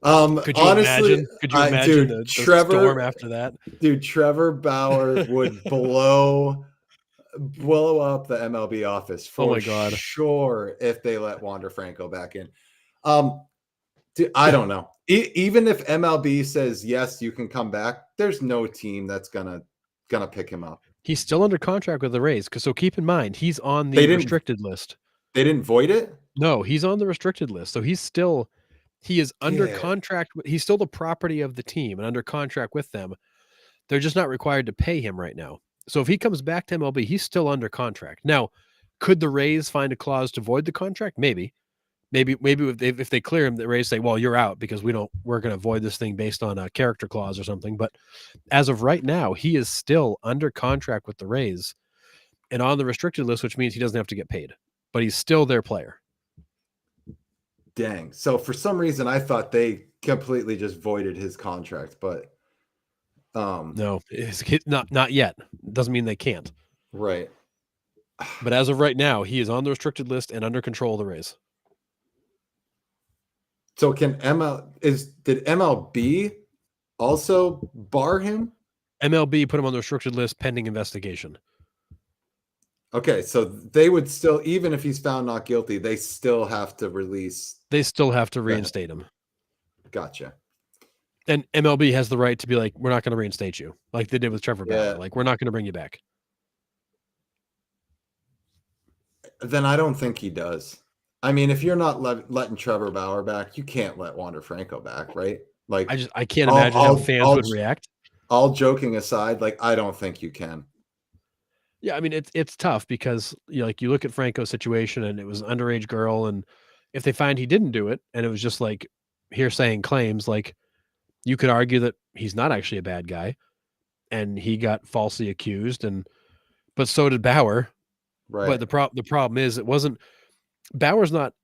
honestly, imagine? Could you imagine the storm after that? Dude, Trevor Bauer would blow up the MLB office for sure if they let Wander Franco back in. Dude, I don't know. Even if MLB says yes, you can come back, there's no team that's gonna pick him up. He's still under contract with the Rays. So keep in mind, he's on the restricted list. They didn't void it? No, he's on the restricted list. So he is under contract. He's still the property of the team and under contract with them. They're just not required to pay him right now. So if he comes back to MLB, he's still under contract. Now, could the Rays find a clause to void the contract? Maybe if they clear him, the Rays say, well, you're out because we're going to void this thing based on a character clause or something. But as of right now, he is still under contract with the Rays and on the restricted list, which means he doesn't have to get paid, but he's still their player. Dang. So for some reason, I thought they completely just voided his contract, but no, it's not yet. Doesn't mean they can't. Right. But as of right now, he is on the restricted list and under control of the Rays. So did MLB also bar him? MLB put him on the restricted list pending investigation. Okay, so they would still, even if he's found not guilty, they still have to release. They still have to reinstate him. Gotcha. And MLB has the right to be like, we're not going to reinstate you, like they did with Trevor Bauer. Like, we're not going to bring you back. Then I don't think he does. I mean, if you're not letting Trevor Bauer back, you can't let Wander Franco back, right? Like, I can't imagine how fans would react. All joking aside, like, I don't think you can. Yeah, I mean, it's tough because you look at Franco's situation and it was an underage girl, and if they find he didn't do it and it was just like hearsay and claims, like you could argue that he's not actually a bad guy and he got falsely accused, but so did Bauer. Right. But the problem is Bauer's not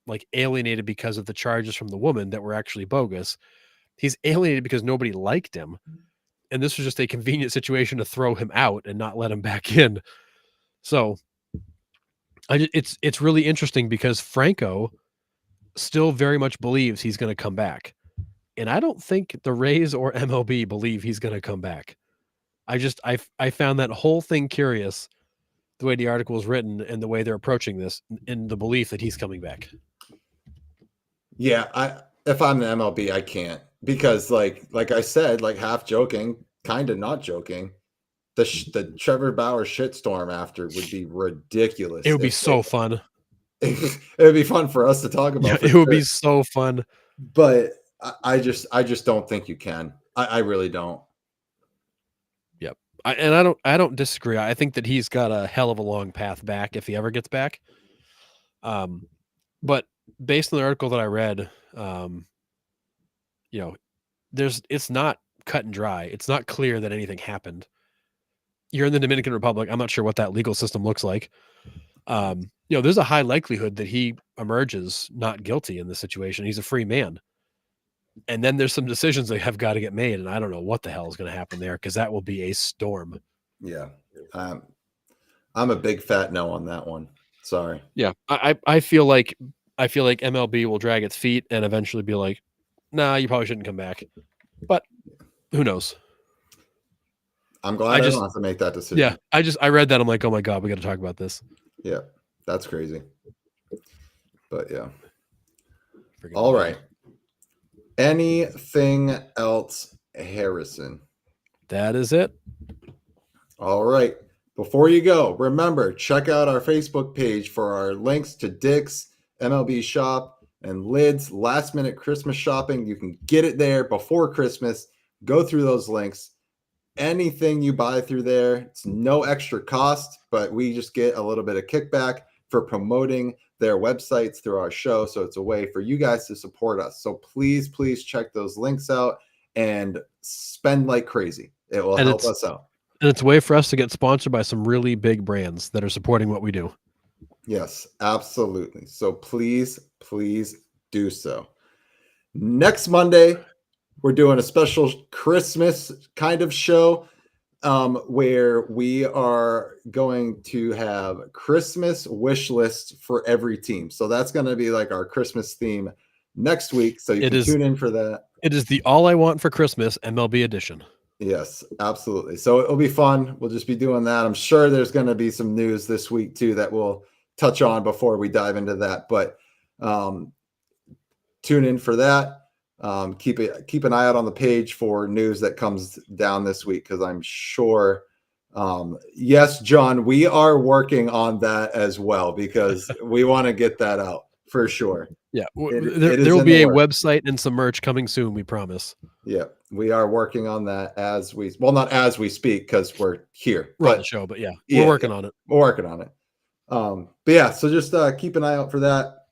like alienated because of the charges from the woman that were actually bogus. He's alienated because nobody liked him. And this was just a convenient situation to throw him out and not let him back in. So it's really interesting because Franco still very much believes he's going to come back. And I don't think the Rays or MLB believe he's going to come back. I found that whole thing curious, the way the article was written and the way they're approaching this, in the belief that he's coming back. Yeah, if I'm the MLB, I can't, because like I said, like half joking, kind of not joking, the Trevor Bauer shitstorm after would be ridiculous. It would be so fun. It would be fun for us to talk about. Yeah, it would be so fun. But I just don't think you can. I really don't. Yep. I don't disagree. I think that he's got a hell of a long path back if he ever gets back. But based on the article that I read, it's not cut and dry. It's not clear that anything happened. You're in the Dominican Republic. I'm not sure what that legal system looks like. there's a high likelihood that he emerges not guilty in this situation. He's a free man. And then there's some decisions that have got to get made. And I don't know what the hell is going to happen there, because that will be a storm. Yeah. I'm a big fat no on that one. Sorry. Yeah. I feel like MLB will drag its feet and eventually be like, nah, you probably shouldn't come back. But who knows? I'm glad I don't have to make that decision. Yeah. I read that. I'm like, oh my God, we got to talk about this. Yeah. That's crazy. But yeah. Freaking All wild. right. Anything else, Harrison? That is it. All right. Before you go, remember, check out our Facebook page for our links to Dick's, MLB Shop, and Lids last minute Christmas shopping. You can get it there before Christmas. Go through those links. Anything you buy through there, it's no extra cost, but we just get a little bit of kickback for promoting their websites through our show. So it's a way for you guys to support us. So please check those links out and spend like crazy. It will help us out. And it's a way for us to get sponsored by some really big brands that are supporting what we do. Yes, absolutely. So please do so. Next Monday, we're doing a special Christmas kind of show where we are going to have Christmas wish lists for every team. So that's going to be like our Christmas theme next week. So you can tune in for that. It is the All I Want for Christmas MLB edition. Yes, absolutely. So it'll be fun. We'll just be doing that. I'm sure there's going to be some news this week too that we'll touch on before we dive into that. But tune in for that. Keep an eye out on the page for news that comes down this week, because I'm sure. Yes, John, we are working on that as well, because we want to get that out for sure. Yeah, there will be a website and some merch coming soon, we promise. Yeah, we are working on that not as we speak, because we're here. We're on the show, but we're working on it. We're working on it. But yeah, so just keep an eye out for that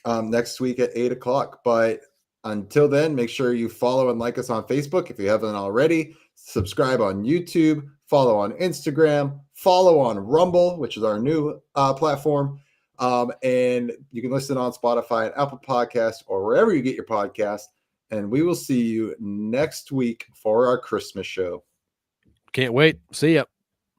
next week at 8:00. But until then, make sure you follow and like us on Facebook if you haven't already. Subscribe on YouTube, follow on Instagram, follow on Rumble, which is our new platform. And you can listen on Spotify and Apple Podcasts or wherever you get your podcast. And we will see you next week for our Christmas show. Can't wait. See ya.